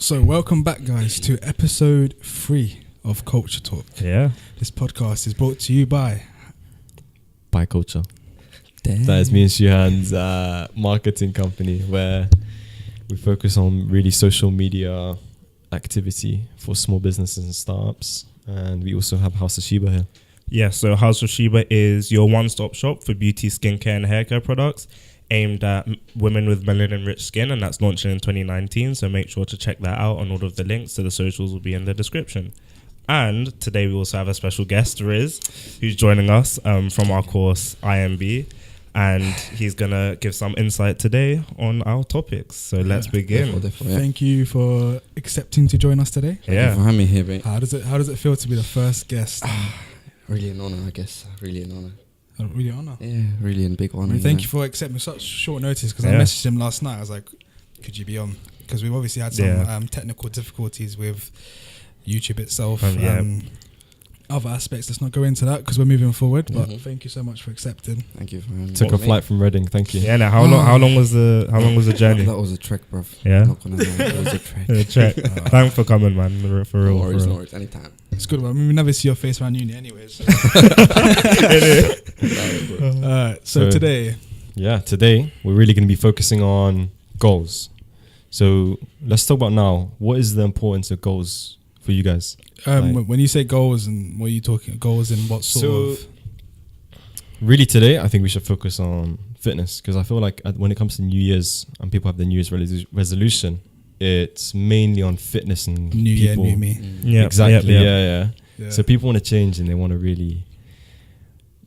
So welcome back, guys, to episode 3 of CultrTalk. Yeah. This podcast is brought to you by Culture. Damn. That is me and Shuhan's marketing company, where we focus on really social media activity for small businesses and startups. And we also have House of Sheba here. Yeah, so House of Sheba is your one-stop shop for beauty, skincare and haircare products aimed at women with melanin-rich skin, and that's launching in 2019, so make sure to check that out, and all of the links to the socials will be in the description. And today we also have a special guest, Riz, who's joining us from our course IMB, and he's going to give some insight today on our topics. So let's begin. Definitely, yeah. Thank you for accepting to join us today. Thank you for having me here, mate. How does it feel to be the first guest? Really an honor, I guess. Really an honor. Really honor. Yeah, really a big honor. Thank you for accepting such short notice, because I messaged him last night. I was like, could you be on? Because we've obviously had some technical difficulties with YouTube itself. Other aspects, let's not go into that because we're moving forward. But thank you so much for accepting. Thank you for having me. Took a flight from Reading. Thank you. Yeah. Now, how long was the journey? That was a trek, bruv. Yeah. I'm not gonna lie, it was a trek. Thanks for coming, man. For real. No worries, anytime. It's good. I mean, we never see your face around uni, anyways. So today, today we're really going to be focusing on goals. So let's talk about now. What is the importance of goals for you guys? when you say goals, and what are you talking goals in what sort of? Really today, I think we should focus on fitness, because I feel like when it comes to New Year's and people have the New Year's resolution, it's mainly on fitness and New year, people. new me. Yeah, exactly. Yeah. So people want to change and they want to really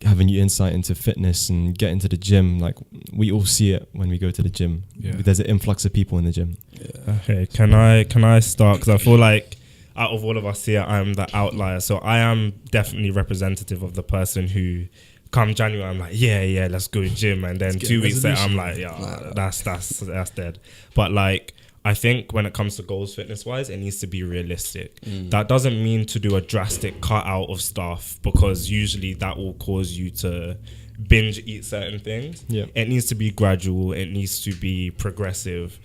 have a new insight into fitness and get into the gym. Like we all see it when we go to the gym. Yeah. There's an influx of people in the gym. Yeah. Okay, can I start? Because I feel like out of all of us here, I'm the outlier. So I am definitely representative of the person who, come January, I'm like, yeah, let's go gym, and then 2 weeks later, I'm like, that's dead. But like, I think when it comes to goals fitness wise, it needs to be realistic. That doesn't mean to do a drastic cut out of stuff, because usually that will cause you to binge eat certain things. Yeah. It needs to be gradual. It needs to be progressive.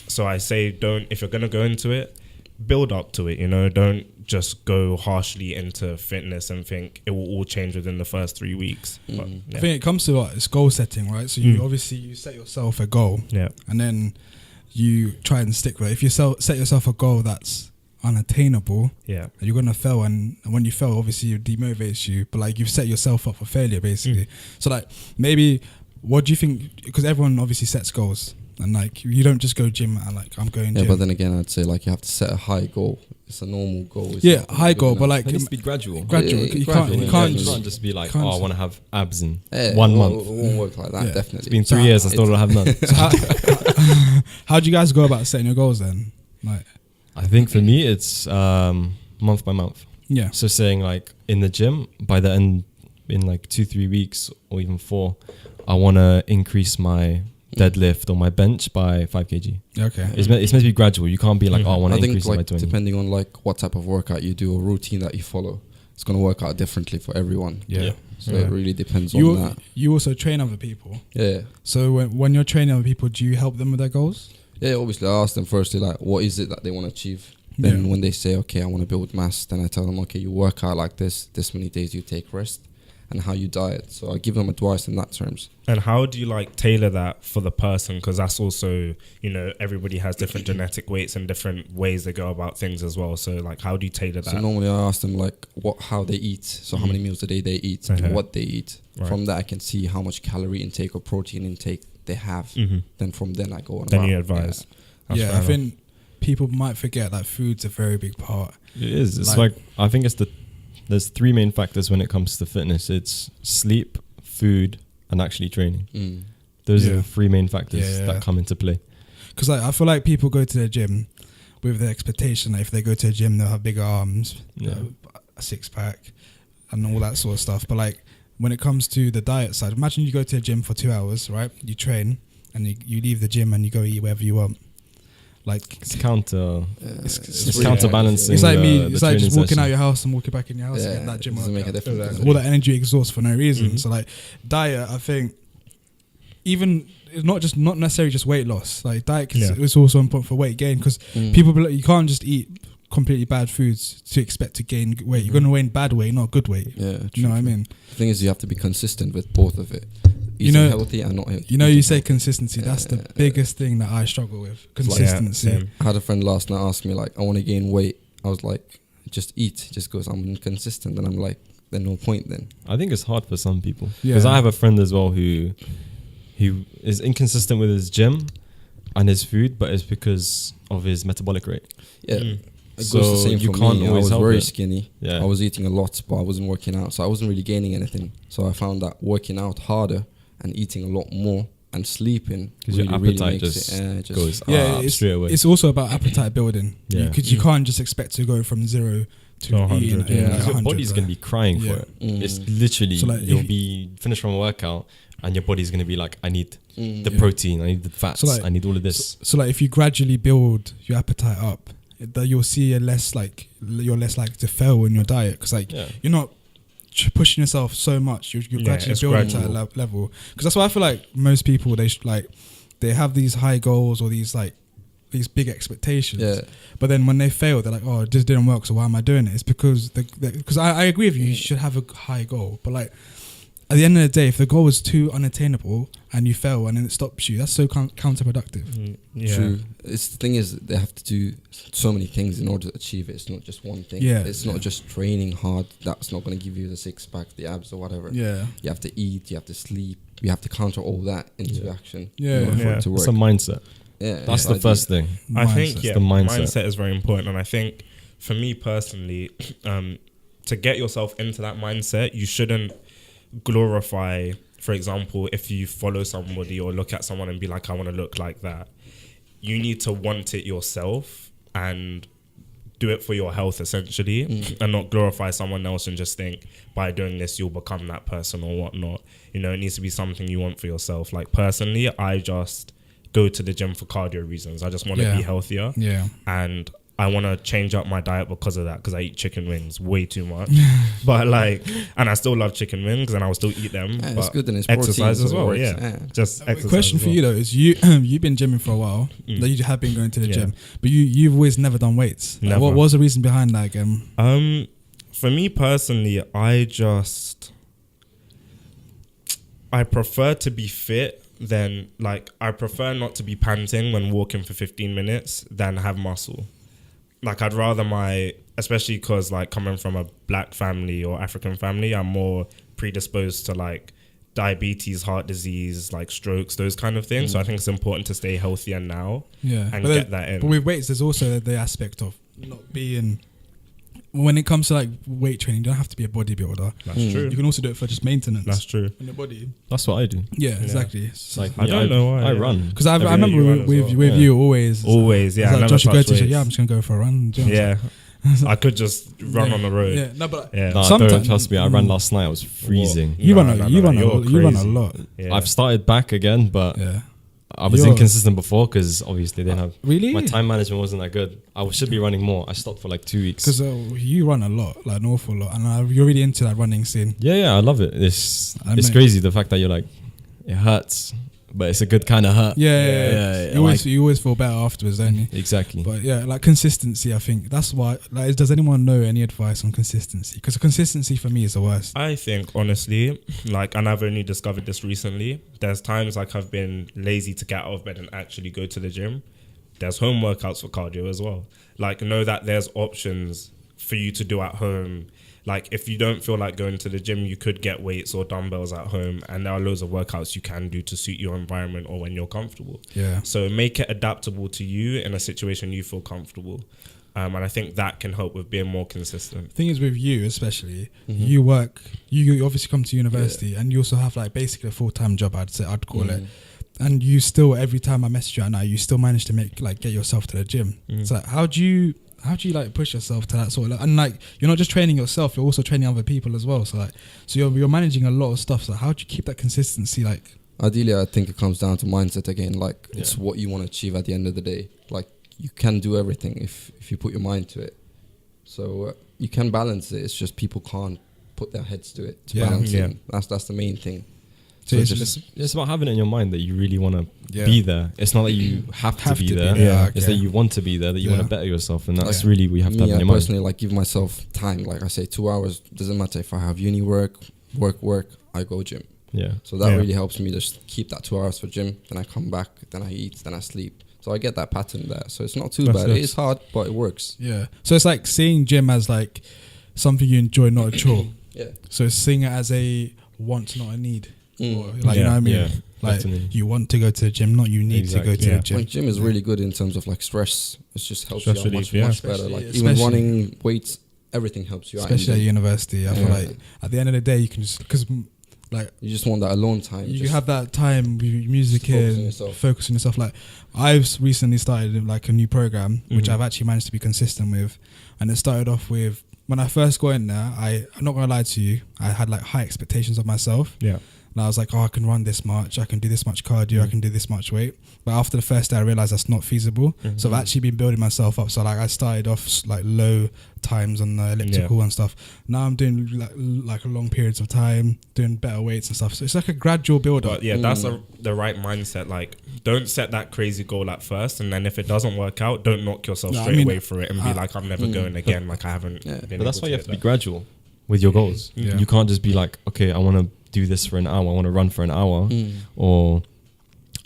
So I say, if you're going to go into it, build up to it, don't just go harshly into fitness and think it will all change within the first 3 weeks. But, I think it comes to it's goal setting, right? So you obviously you set yourself a goal, and then you try and stick with it. If you set yourself a goal that's unattainable, you're gonna fail, and when you fail, obviously it demotivates you. But like, you've set yourself up for failure, basically. So like, maybe what do you think? Because everyone obviously sets goals. And like, you don't just go gym and like, I'm going gym. Yeah, but then again, I'd say like you have to set a high goal. It's a normal goal. High goal, but like it needs to be gradual. You can't just be like, I want to have abs in 1 month. It won't work like that. Definitely. It's been 3 years. I still don't have none. So how do you guys go about setting your goals then? Like, I think for me, it's month by month. Yeah. So saying like in the gym, by the end, in like 2-3 weeks or even 4, I want to increase my deadlift or my bench by 5 kg. Okay. It's meant to be gradual. You can't be like, I want to increase it by 20. Depending on like what type of workout you do or routine that you follow, it's going to work out differently for everyone. Yeah. So it really depends on that. You also train other people. Yeah. So when you're training other people, do you help them with their goals? Yeah, obviously I ask them firstly, like, what is it that they want to achieve? Then when they say, okay, I want to build mass, then I tell them, okay, you work out like this many days you take rest, and how you diet. So I give them advice in that terms. And how do you like tailor that for the person? Because that's also, everybody has different genetic weights and different ways they go about things as well. So like, how do you tailor that? So normally I ask them like how they eat. So how many meals a day they eat and what they eat. Right. From that I can see how much calorie intake or protein intake they have. Then from then I go on. Then you advise. Yeah, I think people might forget that food's a very big part. It is. It's like I think there's 3 main factors when it comes to fitness. It's sleep, food, and actually training. Those are the 3 main factors that come into play. Because I feel like people go to the gym with the expectation that if they go to the gym, they'll have bigger arms, a 6-pack, and all that sort of stuff. But like, when it comes to the diet side, imagine you go to the gym for 2 hours, right? You train, and you leave the gym and you go eat wherever you want. Like, it's it's counterbalancing. It's like me. It's like just walking out your house and walking back in your house and getting that gym doesn't make a difference. All that energy exhausts for no reason. So like, diet, I think, even it's not necessarily just weight loss. Like diet is also important for weight gain, because people you can't just eat completely bad foods to expect to gain weight. You're gonna gain bad weight, not good weight. Yeah, you know what I mean. The thing is, you have to be consistent with both of it. Eating healthy and not healthy. You say consistency. That's the biggest thing that I struggle with. Consistency. I had a friend last night ask me like, I want to gain weight. I was like, just eat. He just goes, I'm inconsistent, and I'm like, then no point then. I think it's hard for some people, because I have a friend as well who is inconsistent with his gym and his food, but it's because of his metabolic rate. Yeah. It goes the same for me. I was very skinny. Yeah. I was eating a lot, but I wasn't working out, so I wasn't really gaining anything. So I found that working out harder and eating a lot more and sleeping, because your appetite just goes up straight away. It's also about appetite building, because you can't just expect to go from 0 to 100. Your body's going to be crying for it. It's literally, so like you'll be finished from a workout and your body's going to be like, I need the protein, I need the fats, so like, I need all of this. So like if you gradually build your appetite up, that you'll see you're less likely to fail in your diet, because like you're not pushing yourself so much. You're gradually building to that level. Because that's why I feel like most people they have these high goals or these big expectations, but then when they fail, they're like, oh, this didn't work, so why am I doing it? It's because I agree with you. You should have a high goal, but like at the end of the day, if the goal is too unattainable and you fail and then it stops you, that's so counterproductive. True. The thing is, they have to do so many things in order to achieve it. It's not just one thing. It's not just training hard. That's not going to give you the six pack, the abs or whatever. You have to eat, you have to sleep, you have to counter all that into action in order for it to work. It's a mindset. That's the first thing. I think the mindset is very important, and I think for me personally, to get yourself into that mindset, you shouldn't glorify, for example, if you follow somebody or look at someone and be like, I want to look like that. You need to want it yourself and do it for your health, essentially, and not glorify someone else and just think by doing this you'll become that person or whatnot. It needs to be something you want for yourself. Like personally, I just go to the gym for cardio reasons. I just want to be healthier, and I want to change up my diet because of that, because I eat chicken wings way too much. But and I still love chicken wings and I will still eat them. But it's good, and it's exercise as well. Just exercise. The question for you though is, you've been gymming for a while. That you have been going to the gym, but you've always never done weights. Like, what was the reason behind that again? For me personally, I prefer to be fit. Then I prefer not to be panting when walking for 15 minutes than have muscle. Like I'd rather especially because coming from a black family or African family, I'm more predisposed to diabetes, heart disease, strokes, those kind of things. So I think it's important to stay healthier now and get that in. But with weights, there's also the aspect of not being... When it comes to weight training, you don't have to be a bodybuilder. That's true. You can also do it for just maintenance. That's true. In your body. That's what I do. Yeah, exactly. I don't know why. I run. Because I remember with you always. Always, yeah. Josh, you go to say, I'm just going to go for a run. Yeah. I could just run on the road. Yeah, no, but sometimes, trust me, I ran last night. I was freezing. You run a lot. Yeah. I've started back again, but I was inconsistent before because obviously they have my time management wasn't that good. I should be running more. I stopped for 2 weeks. Because you run a lot, an awful lot, and you're really into that running scene. Yeah, I love it. It's crazy the fact that you're it hurts, but it's a good kind of hurt. Yeah. You always feel better afterwards, don't you? Exactly. But consistency, I think that's why. Does anyone know any advice on consistency? Because consistency for me is the worst. I think honestly, and I've only discovered this recently. There's times I've been lazy to get out of bed and actually go to the gym. There's home workouts for cardio as well. Know that there's options for you to do at home. If you don't feel like going to the gym, you could get weights or dumbbells at home, and there are loads of workouts you can do to suit your environment or when you're comfortable. Yeah. So make it adaptable to you in a situation you feel comfortable. And I think that can help with being more consistent. Thing is with you especially, you obviously come to university and you also have basically a full-time job, I'd call it. And you still, every time I message you right now, you still manage to get yourself to the gym. So how do you push yourself to that sort of and you're not just training yourself, you're also training other people as well, so you're managing a lot of stuff. So how do you keep that consistency? Ideally, I think it comes down to mindset again. It's what you want to achieve at the end of the day. You can do everything if you put your mind to it, so you can balance it. It's just people can't put their heads to it to balance it. That's the main thing. So it's about having it in your mind that you really want to be there. It's not that you have to be there. It's that you want to be there, that you want to better yourself. And that's really what you have to have in your mind. I personally give myself time. Like I say, 2 hours. Doesn't matter if I have uni work, I go gym. Yeah. So that really helps me just keep that 2 hours for gym. Then I come back, then I eat, then I sleep. So I get that pattern there. So it's not too bad. It is hard, but it works. Yeah. So it's like seeing gym as like something you enjoy, not a chore. So seeing it as a want, not a need. Or like, you know what I mean? Yeah, like definitely. you want to go to the gym, not you need to go to the gym. Like gym is really good in terms of like stress. It just helps you out much better. Like especially even running, weights, everything helps you out. Especially at university. I feel like at the end of the day, you can just, because like you just want that alone time. You have that time with music and focus on yourself. Like I've recently started like a new program, which I've actually managed to be consistent with. And it started off with, when I first got in there, I'm not going to lie to you, I had like high expectations of myself. Yeah. And I was like, I can run this much, I can do this much cardio, I can do this much weight. But after the first day, I realized that's not feasible. So I've actually been building myself up. So like I started off like low times on the elliptical and stuff. Now I'm doing like long periods of time, doing better weights and stuff. So it's like a gradual build up. But that's the right mindset. Like, don't set that crazy goal at first, and then if it doesn't work out, don't knock yourself straight away for it and be like, I'm never going again. Like I haven't. Been but that's why you have to be gradual with your goals. You can't just be like, okay, I want to do this for an hour, I want to run for an hour, or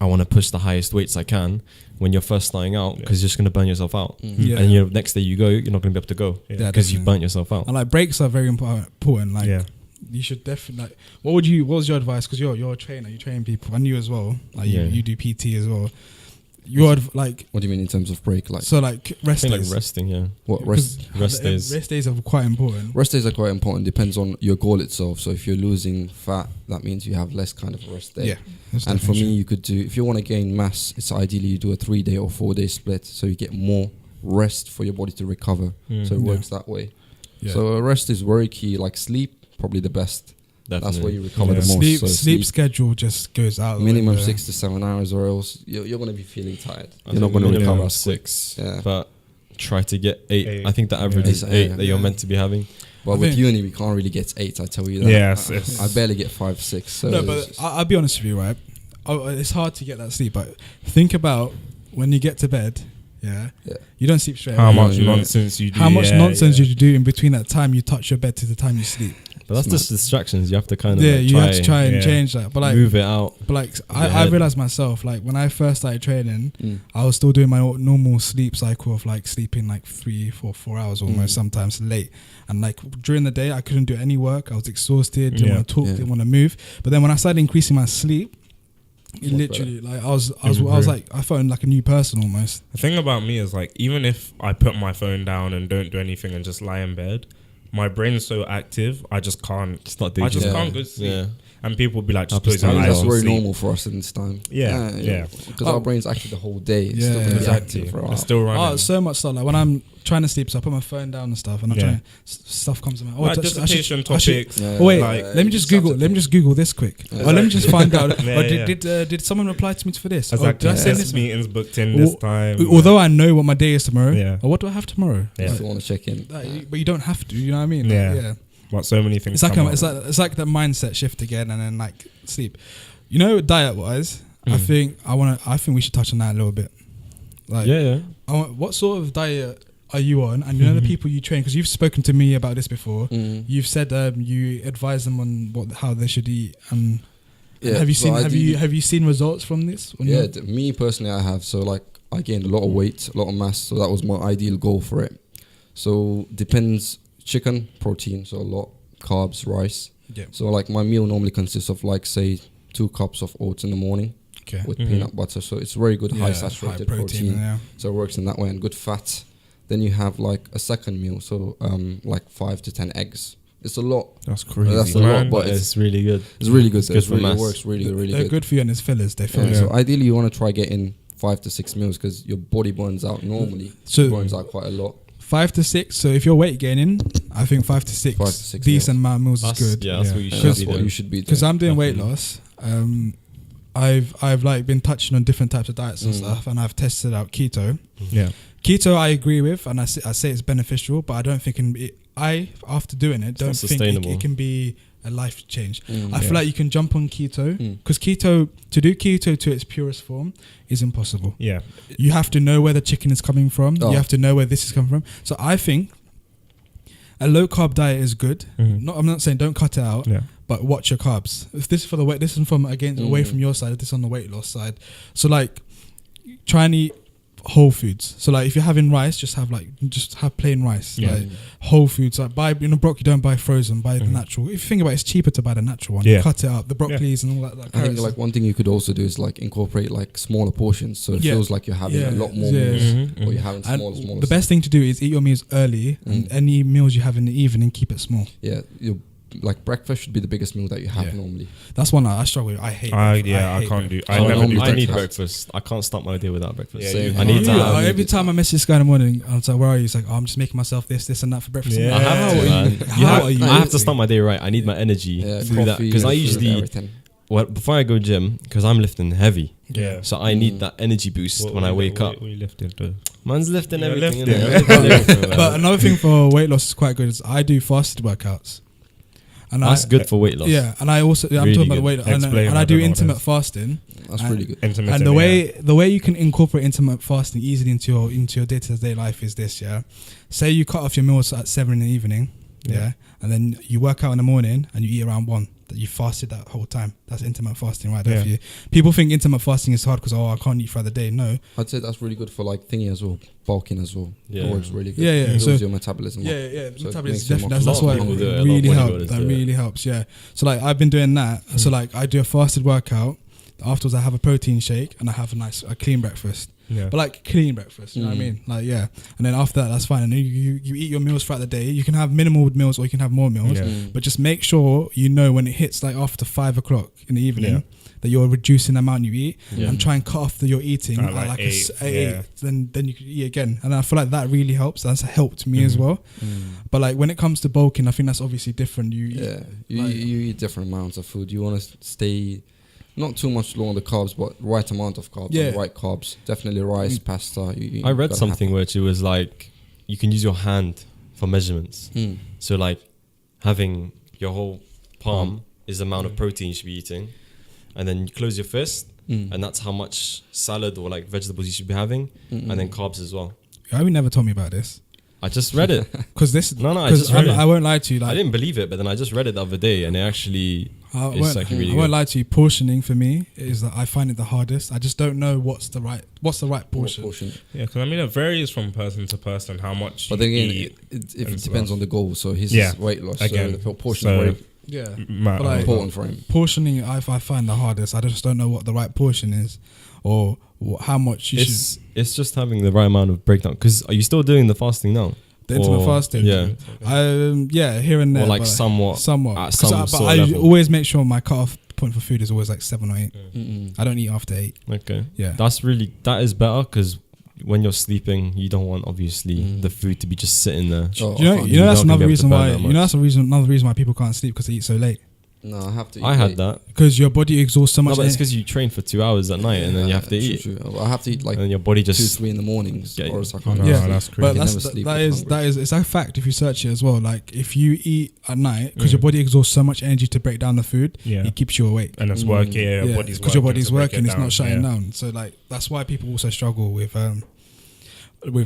I want to push the highest weights I can when you're first starting out, because you're just going to burn yourself out. And next day you go, you're not going to be able to go because you've burnt yourself out. And like breaks are very important. Like you should definitely like, what was your advice? Because you're a trainer, you train people, and you as well. Like you do PT as well. Like, what do you mean in terms of break? Like, so like rest days. Like resting, What rest days? Rest days are quite important. Rest days are quite important. Depends on your goal itself. So if you're losing fat, that means you have less kind of rest day. And for me, you could do, if you want to gain mass, it's ideally you do a 3-day or 4-day split, so you get more rest for your body to recover. So it works that way. So rest is very key. Like sleep, probably the best. Definitely. That's where you recover the most. Sleep schedule just goes out. Minimum 6 to 7 hours, or else you're going to be feeling tired. You're not going to recover 6. But try to get 8. I think the average is 8 that you're meant to be having. But with uni, we can't really get 8. I tell you that. Yes. I barely get 5, 6. So no, but I'll be honest with you, right? It's hard to get that sleep. But think about when you get to bed. You don't sleep straight. How much nonsense you do? How much nonsense you do in between that time you touch your bed to the time you sleep? But that's just distractions. You have to kind of you have to try and change that. But like move it out. But like I realized myself, like when I first started training, I was still doing my normal sleep cycle of like sleeping like 4 hours almost, sometimes late. And like during the day, I couldn't do any work. I was exhausted. Didn't want to talk. Didn't want to move. But then when I started increasing my sleep, it literally like I was like I felt like a new person almost. The thing about me is like, even if I put my phone down and don't do anything and just lie in bed, my brain's so active, I just can't. Can't go to sleep. And people will be like, just close your eyes. That's very normal for us in this time. Because our brain's active the whole day. It's still going to be active for a while. It's still running. So much stuff. Like when I'm trying to sleep, so I put my phone down and stuff, and I'm trying. Stuff comes to my. Like dissertation topics. Wait, let me just Google this quick. Or let me just find out. Did someone reply to me for this? Exactly. Did I say this meeting's booked in this time? Although I know what my day is tomorrow, or what do I have tomorrow? You still want to check in, but you don't have to. You know what I mean? Yeah. But so many things. It's like the mindset shift again, and then like sleep. You know, diet wise, I think we should touch on that a little bit. Like, what sort of diet are you on? And you know the people you train, because you've spoken to me about this before. You've said you advise them on how they should eat. Have you seen results from this? Me personally, I have. So like I gained a lot of weight, a lot of mass. So that was my ideal goal for it. So depends. Chicken, protein, so a lot, carbs, rice. So like my meal normally consists of like say 2 cups of oats in the morning with peanut butter. So it's very good high saturated protein. So it works in that way, and good fat. Then you have like a second meal, so like 5 to 10 eggs. It's a lot. That's crazy. That's a lot, but it's really good. It's really good. Good for really mass. Works really good. They're good for you, and it's fillers. They fill. So ideally, you want to try getting 5 to 6 meals because your body burns out normally. So burns out quite a lot. 5 to 6. So if you're weight gaining, I think 5 to 6 decent amount of meals is good. Yeah, that's what you should be. Because I'm doing weight loss. I've like been touching on different types of diets and stuff, and I've tested out keto. Keto I agree with, and I say it's beneficial, but I don't think after doing it, don't think it can be a life change. I feel like you can jump on keto because to do keto to its purest form is impossible. Yeah, you have to know where the chicken is coming from. You have to know where this is coming from. So I think a low carb diet is good. I'm not saying don't cut it out, but watch your carbs. If this is for the weight, this is from away from your side. This is on the weight loss side. So like, try and eat whole foods. So like, if you're having rice, just have plain rice. Like whole foods. Like buy broccoli, don't buy frozen. Buy the natural. If you think about it, it's cheaper to buy the natural one. Cut it up, the broccolis and all that. Like I think like one thing you could also do is like incorporate like smaller portions, so it feels like you're having a lot more meals, or you're having smaller. The best thing to do is eat your meals early, and any meals you have in the evening, keep it small. Yeah, like breakfast should be the biggest meal that you have normally. That's one I struggle with. I hate. I can't do. I never do. I need breakfast. I can't start my day without breakfast. Yeah, I need to. Every time I message this guy in the morning, I'm like, "Where are you?" He's like, "I'm just making myself this, and that for breakfast." Yeah. I have to start my day right. I need my energy through that because I usually. Well, before I go gym, because I'm lifting heavy, so I need that energy boost when I wake up. What are you lifting to? Man's lifting everything. But another thing for weight loss is quite good is I do fasted workouts. And that's good for weight loss. Yeah, and I also I'm talking about the weight loss, and I do intermittent fasting. That's really good. And the way you can incorporate intermittent fasting easily into your day-to-day life is this. Yeah, say you cut off your meals at 7 in the evening. Yeah, and then you work out in the morning and you eat around 1. That you fasted that whole time. That's intermittent fasting right there for you. People think intermittent fasting is hard because I can't eat throughout the day. No, I'd say that's really good for like thingy as well, bulking as well. Yeah, it works really good. Yeah. It builds your metabolism. So metabolism definitely. That's why it really helps. That really helps. Yeah. So like I've been doing that. So like I do a fasted workout. Afterwards, I have a protein shake and I have a clean breakfast. Yeah. But like clean breakfast, you know what I mean? Like, and then after that, that's fine. And you eat your meals throughout the day. You can have minimal meals or you can have more meals. But just make sure you know when it hits like after 5 o'clock in the evening that you're reducing the amount you eat and try and cut off your eating at like 8. Then you can eat again. And I feel like that really helps. That's helped me as well. But like when it comes to bulking, I think that's obviously different. You eat different amounts of food. You want to stay not too much low on the carbs, but right amount of carbs, and the right carbs. Definitely rice, pasta. I read something which it was like you can use your hand for measurements. So like having your whole palm is the amount of protein you should be eating, and then you close your fist, and that's how much salad or like vegetables you should be having, and then carbs as well. You never told me about this. I just read it. Because this... I just read it. I won't lie to you. Like, I didn't believe it, but then I just read it the other day, and it actually... I won't lie to you. Portioning for me is that I find it the hardest. I just don't know what's the right portion. Yeah, because I mean it varies from person to person how much. But then again, it depends on the goal. So his weight loss. Again, so the portion is very important for him. Portioning, I find the hardest. I just don't know what the right portion is, or how much you should. It's just having the right amount of breakdown. Because are you still doing the fasting now? The intermittent fasting, here and there, or like somewhat. But I always make sure my cutoff point for food is always like 7 or 8. I don't eat after 8. Okay, that is better because when you're sleeping, you don't want obviously the food to be just sitting there. You know that's another reason why. Another reason why people can't sleep because they eat so late. No, I have to eat. I had that. Because your body exhausts so much. No, but it's because you train for 2 hours at night and then you have to eat. True. I have to eat like and your body just 2-3 in the mornings. Or else I can't. That's crazy. But that is it's a fact if you search it as well. Like if you eat at night, because your body exhausts so much energy to break down the food, it keeps you awake. And it's working. Because your body's working, it's not shutting down. So like that's why people also struggle with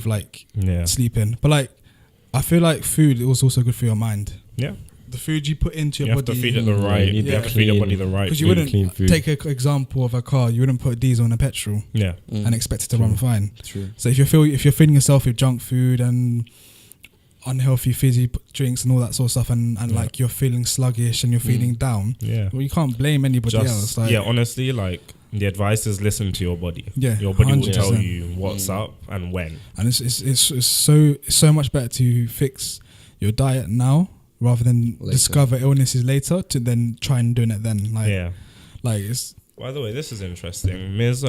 like sleeping. But like I feel like food is also good for your mind. Yeah. The food you put into your body. You have to feed it the right. You have to feed your body the right. Because you wouldn't take an example of a car. You wouldn't put diesel in a petrol. And expect it to run fine. True. So if you're feeding yourself with junk food and unhealthy fizzy drinks and all that sort of stuff, and like you're feeling sluggish and you're feeling down. Well, you can't blame anybody else. Like, honestly, like the advice is listen to your body. Your body 100%. Will tell you what's up and when. And it's so much better to fix your diet now, rather than discover illnesses later to then try and doing it then. Like it's. By the way, this is interesting. Miz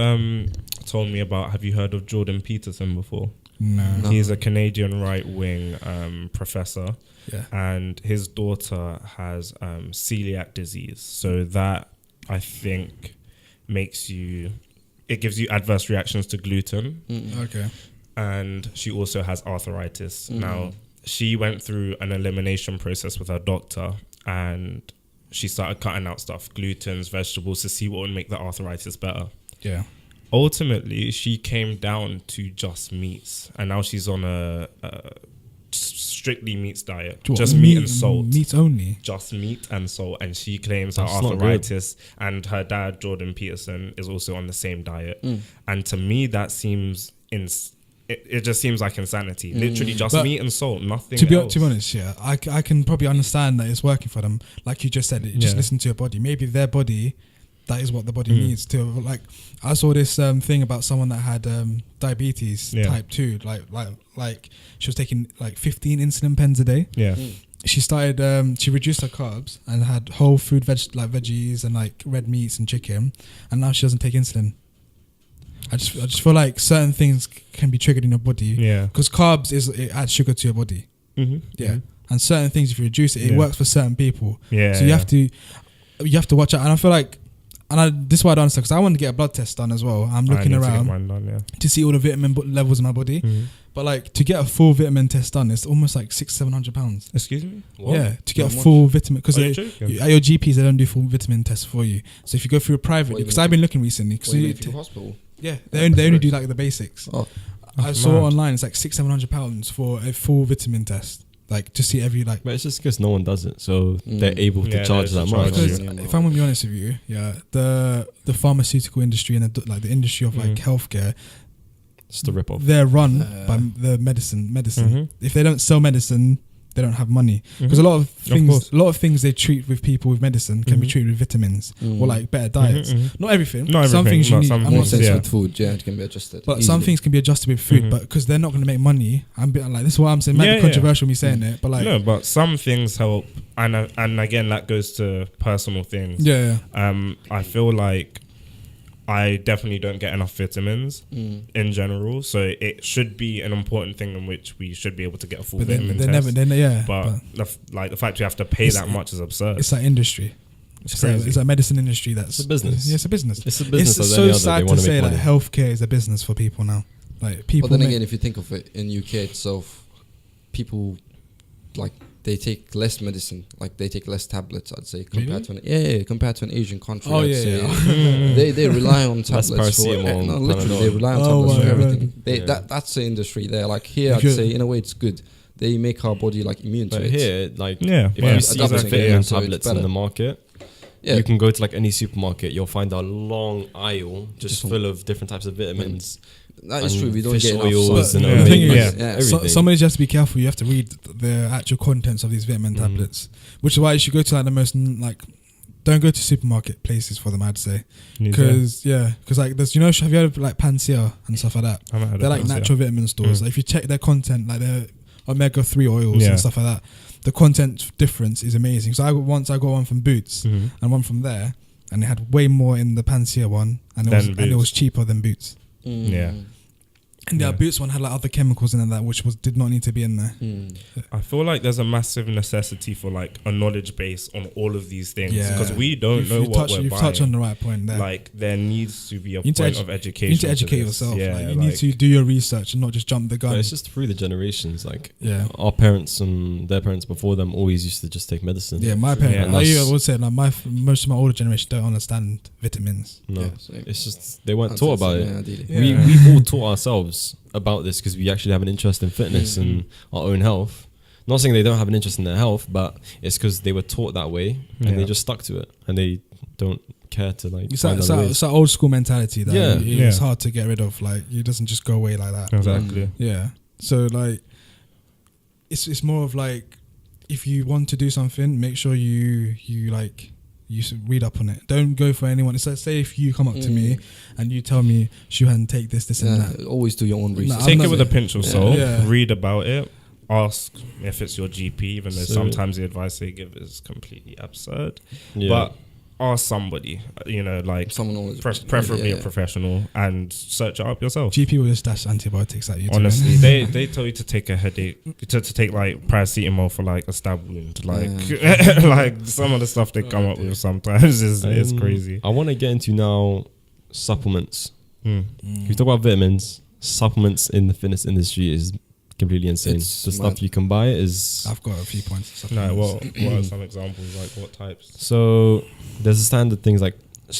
told me about. Have you heard of Jordan Peterson before? No. He's a Canadian right-wing professor, and his daughter has celiac disease. So that I think it gives you adverse reactions to gluten. Okay. And she also has arthritis now. She went through an elimination process with her doctor, and she started cutting out stuff, glutens, vegetables, to see what would make the arthritis better. Yeah. Ultimately, she came down to just meats, and now she's on a strictly meats diet. Just meat and salt. Meat only. Just meat and salt. And she claims her arthritis, and her dad, Jordan Peterson, is also on the same diet. And to me, that seems it just seems like insanity. Literally just meat and salt, nothing else. To be honest, yeah, I can probably understand that it's working for them. Like you just said, just listen to your body. Maybe their body, that is what the body needs to. Like, I saw this thing about someone that had diabetes type 2. Like she was taking like 15 insulin pens a day. Yeah. She started. She reduced her carbs and had whole food veggies and like red meats and chicken, and now she doesn't take insulin. I just feel like certain things can be triggered in your body. Yeah. Because carbs it adds sugar to your body. Mm-hmm. Yeah. Mm-hmm. And certain things, if you reduce it, it works for certain people. Yeah. So you have to watch out. And I feel like, this is why I don't understand, because I want to get a blood test done as well. I'm looking around to see all the vitamin levels in my body. Mm-hmm. But like, to get a full vitamin test done, it's almost like £600-700. Excuse me? What? Yeah, to get a full vitamin, because at your GPs they don't do full vitamin tests for you. So if you go through a private, because I've been looking recently. Hospital? Yeah, they only do like the basics. I saw online it's like £600-700 for a full vitamin test, like to see every like. But it's just because no one does it, so they're able to charge that much. Because if I'm gonna be honest with you, the pharmaceutical industry and the industry of like healthcare, it's the rip off. They're run by the medicine. Mm-hmm. If they don't sell medicine, they don't have money, because a lot of things they treat with people with medicine can be treated with vitamins or like better diets. Not everything. Some things you need. I'm not saying with food, it can be adjusted. But some things can be adjusted with food, but because they're not going to make money. I'm like, this is what I'm saying. Might be controversial me saying it, but like no, but some things help, and again that goes to personal things. Yeah. I feel like I definitely don't get enough vitamins in general, so it should be an important thing in which we should be able to get a full vitamin test. But the fact you have to pay that much is absurd. It's like industry. It's a medicine industry that's a business. It's a business. It's a business. It's so sad to say that healthcare is a business for people now. Like people. But then again, if you think of it, in UK itself, people like they take less medicine, like they take less tablets, I'd say, compared to an Asian country. They rely on tablets for literally they rely on tablets for everything. That's the industry there. Like here, I'd say in a way it's good. They make our body like immune to it. Here, like if you see vitamin tablets in the market, you can go to like any supermarket, you'll find a long aisle just full of different types of vitamins. That is true. We don't get oils and the thing is, somebody just have to be careful. You have to read the actual contents of these vitamin tablets, which is why you should go to like the most like. Don't go to supermarket places for them, I'd say, because like there's have you heard of like Panacea and stuff like that? They're like natural vitamin stores. Like, if you check their content, like their omega-3 oils and stuff like that, the content difference is amazing. So I got one from Boots and one from there, and it had way more in the Panacea one, and it was cheaper than Boots. Yeah. And the Boots one had like other chemicals in that which did not need to be in there. I feel like there's a massive necessity for like a knowledge base on all of these things, because we don't know what we're buying. You've touched on the right point there. Like there needs to be a point of education. You need to educate yourself. You need to do your research and not just jump the gun. But it's just through the generations. Like our parents and their parents before them always used to just take medicine. Yeah, my parents. I would say like most of my older generation don't understand vitamins. No, it's just they weren't taught about it. We've all taught ourselves about this because we actually have an interest in fitness and our own health. Not saying they don't have an interest in their health, but it's because they were taught that way and they just stuck to it, and they don't care to like. It's that old school mentality that it's hard to get rid of. Like, it doesn't just go away like that. Exactly. Yeah. So like, it's more of like, if you want to do something, make sure you should read up on it. Don't go for anyone. It's like, say if you come up to me and you tell me, Shuhan, take this and that. Always do your own research. Take it with a pinch of salt. Read about it. Ask if it's your GP, even though sometimes the advice they give is completely absurd. But ask somebody, like someone always preferably a professional, and search it up yourself. GP will just dash antibiotics at you. Honestly, they tell you to take a headache, to take like paracetamol for like a stab wound. Like like some of the stuff they come up with sometimes is crazy. I want to get into now supplements. We talk about vitamins. Supplements in the fitness industry is completely insane. It's the stuff you can buy is... I've got a few points. No, what are some examples? Like what types? So there's the standard things like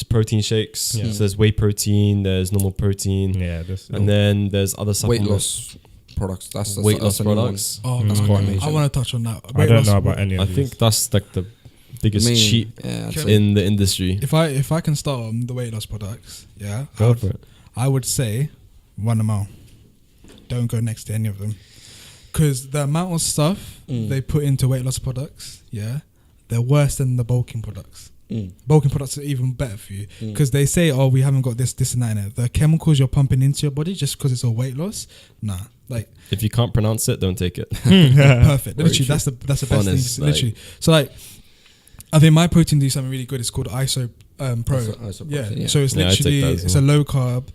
protein shakes. Yeah. So there's whey protein, there's normal protein. Yeah. And then there's other supplements. Weight loss products. That's weight loss products. Oh, that's quite amazing. I want to touch on that. I don't know about any of these. I think that's like the biggest cheat in the industry. If I can start on the weight loss products, Go for it. I would say run them out. Don't go next to any of them. Because the amount of stuff they put into weight loss products, they're worse than the bulking products. Bulking products are even better for you because they say, oh, we haven't got this and that in it. The chemicals you're pumping into your body just because it's a weight loss, nah. Like, if you can't pronounce it, don't take it. Perfect. Literally, that's the best thing. Literally, so like, I think my protein do something really good. It's called ISO Pro. Protein, so it's literally it's a low carb.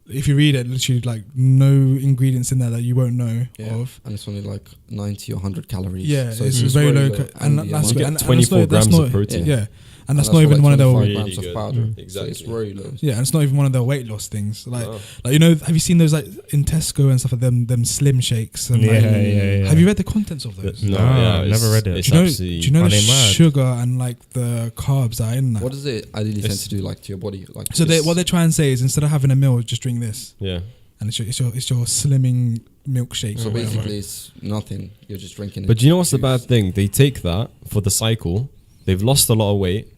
If you read it, literally like no ingredients in there that you won't know of, and it's only like 90 or 100 calories. Yeah, so it's very low, and that's good. And 24 grams of protein. Yeah. And that's not even one of their 25 grams of powder. Exactly. So it's very low. Yeah, and it's not even one of their weight loss things. Like you know, have you seen those like in Tesco and stuff like them slim shakes? And yeah. Have you read the contents of those? No, I've never read it. Do you know the sugar and like the carbs that are in that? What does it ideally tend to do like to your body? Like so what they try and say is instead of having a meal, just drink this. Yeah. And it's your slimming milkshake. So basically, it's nothing. You're just drinking it. But do you know what's the bad thing? They take that for the cycle. They've lost a lot of weight.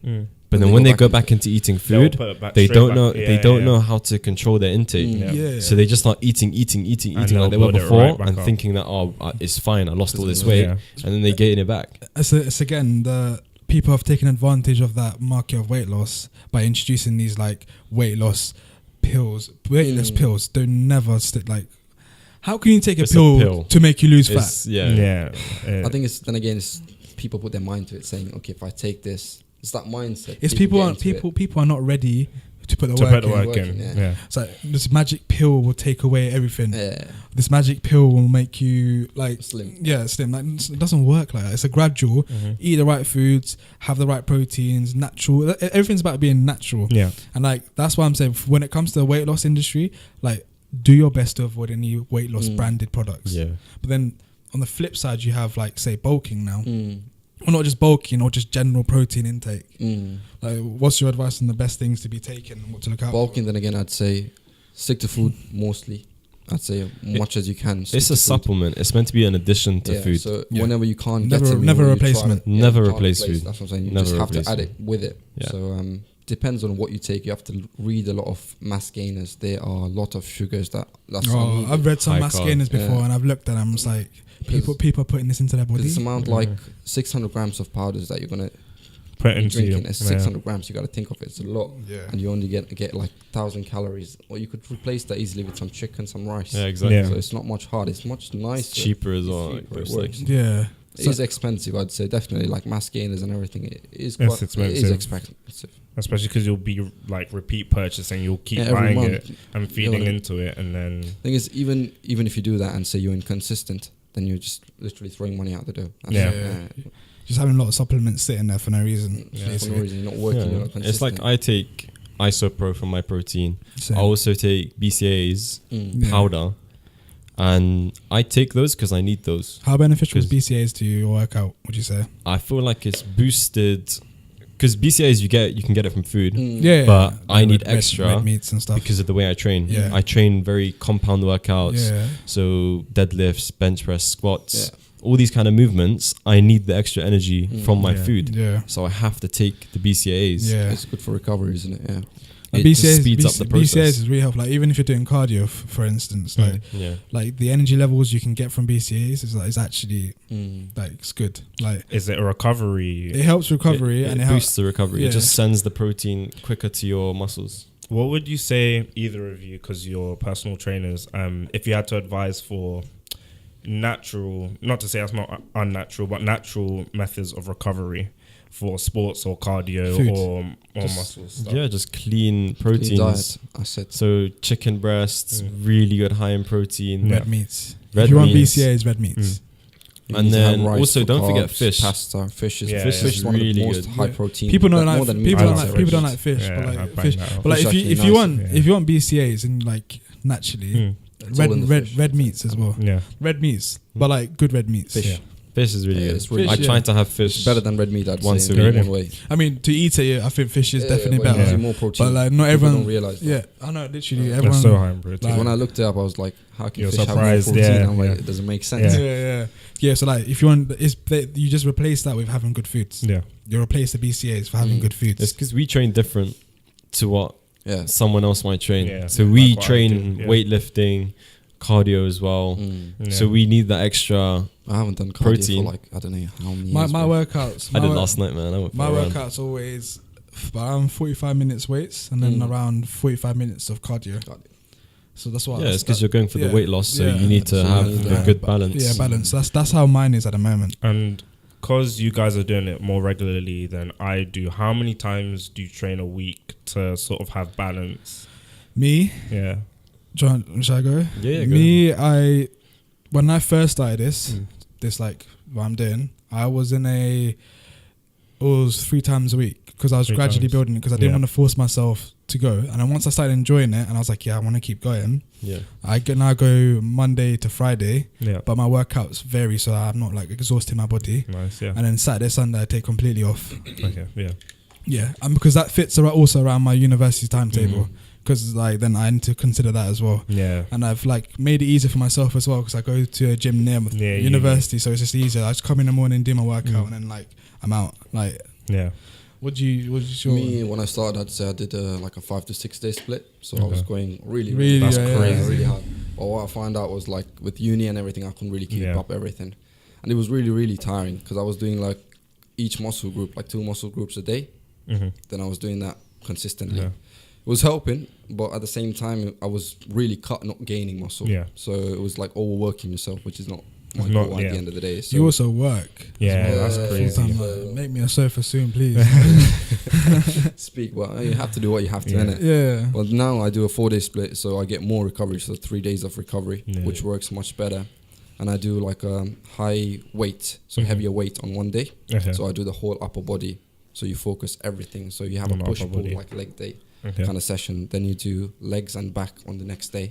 But then when they go back into eating food, they don't know know how to control their intake. So they just start eating like they were before and thinking that it's fine, I lost all this weight, and then they gain it back. It's again the people have taken advantage of that market of weight loss by introducing these like weight loss pills, weightless pills. Don't never stick like. How can you take a pill to make you lose fat? I think it's people put their mind to it, saying, okay, if I take this. It's that mindset. It's people are not ready to put the work in. It's like this magic pill will take away everything. This magic pill will make you like slim. Yeah, slim. Like, it doesn't work like that. It's a gradual. Eat the right foods, have the right proteins, natural. Everything's about being natural. Yeah, and like that's why I'm saying when it comes to the weight loss industry, like do your best to avoid any weight loss branded products. Yeah, but then on the flip side, you have like say bulking now. Or not just bulking or just general protein intake. Like, what's your advice on the best things to be taken and what to look out bulking, then again, I'd say stick to food mostly. I'd say much as you can. It's a supplement. It's meant to be an addition to food. So whenever you can't never replacement. Never replace food. That's what I'm saying. You just have to add it with it. Yeah. So depends on what you take. You have to read a lot of mass gainers. There are a lot of sugars I've read some mass gainers before and I've looked at them. It's like people are putting this into their body. This amount like 600 grams of powders that you're gonna put into drinking. It's 600 grams. You got to think of it. It's a lot, and you only get like 1,000 calories. Or you could replace that easily with some chicken, some rice. Yeah, exactly. So it's not much hard. It's much nicer. It's cheaper as well. Yeah. It is expensive, I'd say. Definitely, like mass gainers and everything. It is quite expensive. It is expensive. Especially because you'll be like repeat purchasing. You'll keep buying it and feeding into it, and then thing is, even if you do that and say you're inconsistent, then you're just literally throwing money out the door. Just having a lot of supplements sitting there for no reason. For no reason, you're not working. You're not consistent. It's like I take ISO Pro from my protein. Same. I also take BCAAs powder. And I take those because I need those. How beneficial is BCAAs to your workout, would you say? I feel like it's boosted because BCAAs you can get it from food. But I need extra red meats and stuff because of the way I train. I train very compound workouts. So deadlifts, bench press, squats, all these kind of movements. I need the extra energy from my food. So I have to take the BCAAs. It's good for recovery, isn't it? Yeah. It just speeds up the process. BCAAs is really helpful. Like even if you're doing cardio, for instance, like the energy levels you can get from BCAAs is actually like it's good. Like, is it a recovery? It helps recovery and it boosts the recovery. It just sends the protein quicker to your muscles. What would you say, either of you, because you're personal trainers, if you had to advise for natural, not to say that's not unnatural, but natural methods of recovery for sports or cardio or muscle stuff? Yeah, just clean proteins. Clean diet, I said. So chicken breasts, really good high in protein. Red meats. If you want BCAAs, red meats. And then also don't forget fish. Pasta, fish is one really of the most high protein. People don't like fish, but like fish. But like if you want BCAAs and like naturally, red meats as well. Yeah, red meats, but like good red meats. Fish. Fish is really good. Really I try to have fish. It's better than red meat. I'd once say a week. Way. I mean, to eat it, I think fish is definitely better. Yeah. More protein. But like not People everyone don't realize that. Yeah, I know. Literally, that's everyone. so high in protein. Like, when I looked it up, I was like, "How can You're fish surprised, have more protein?" yeah, I'm like, yeah. it doesn't make sense. Yeah. So like, if you want, you just replace that with having good foods. Yeah, you replace the BCAAs for having good foods. It's because we train different to what someone else might train. Yeah. So we train weightlifting, cardio as well. So we need that extra. I haven't done cardio protein. for like I don't know how many years. My workouts. I did last night, man. My workouts always around 45 minutes weights and then around 45 minutes of cardio. So that's what. Yeah, it's because you're going for the weight loss, so you need to have a good balance. Yeah, balance. That's how mine is at the moment. And because you guys are doing it more regularly than I do, how many times do you train a week to sort of have balance? Me? Yeah. John, shall I go? Yeah, Me, when I first started this like what I'm doing, I was it was 3 times a week because I was gradually building it because I didn't want to force myself to go. And then once I started enjoying it and I was like, I want to keep going. Yeah. I now go Monday to Friday. Yeah. But my workouts vary so I'm not like exhausting my body. Nice, yeah. And then Saturday, Sunday I take completely off. Okay, yeah. Yeah. And because that fits also around my university timetable. Because like then I need to consider that as well. Yeah. And I've like made it easier for myself as well because I go to a gym near university, so it's just easier. I just come in the morning, do my workout, and then like I'm out. Like What's your me? When I started, I'd say I did like a 5 to 6 day split. So I was going really crazy, really hard. But what I found out was like with uni and everything, I couldn't really keep up everything, and it was really really tiring because I was doing like each muscle group, like 2 muscle groups a day. Then I was doing that consistently. Yeah. It was helping, but at the same time, I was really not gaining muscle. Yeah. So it was like overworking yourself, which is not my goal at the end of the day. So you also work. Yeah, that's crazy. Make me a sofa soon, please. Speak, but you have to do what you have to, innit? Yeah. But now I do a 4-day split, so I get more recovery, so 3 days of recovery, which works much better. And I do like high weight, so heavier weight on one day. So I do the whole upper body, so you focus everything. So you have a push-pull, like leg day. Kind of session. Then you do legs and back on the next day.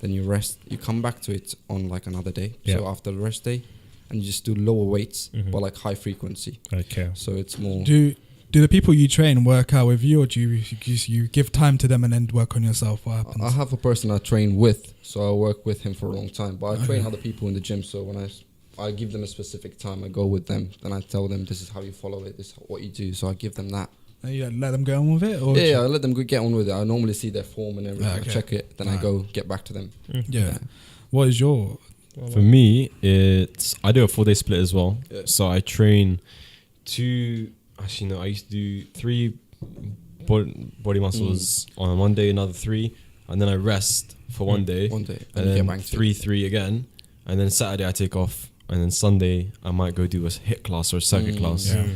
Then you rest. You come back to it on like another day. So after the rest day, and you just do lower weights, but like high frequency. So it's more. Do the people you train work out with you, or do you give time to them and then work on yourself? What happens? I have a person I train with, so I work with him for a long time. But I train other people in the gym. So when I give them a specific time, I go with them. Then I tell them this is how you follow it. This is what you do. So I give them that. You let them get on with it? Or I let them get on with it. I normally see their form and everything. I check it, then I go get back to them. Yeah. What is your... For me, I do a 4-day split as well. Yeah. So I train 2... Actually, no, I used to do 3 body muscles on one day, another 3. And then I rest for one day. And then 3 again. And then Saturday I take off. And then Sunday I might go do a HIIT class or a circuit class. Yeah.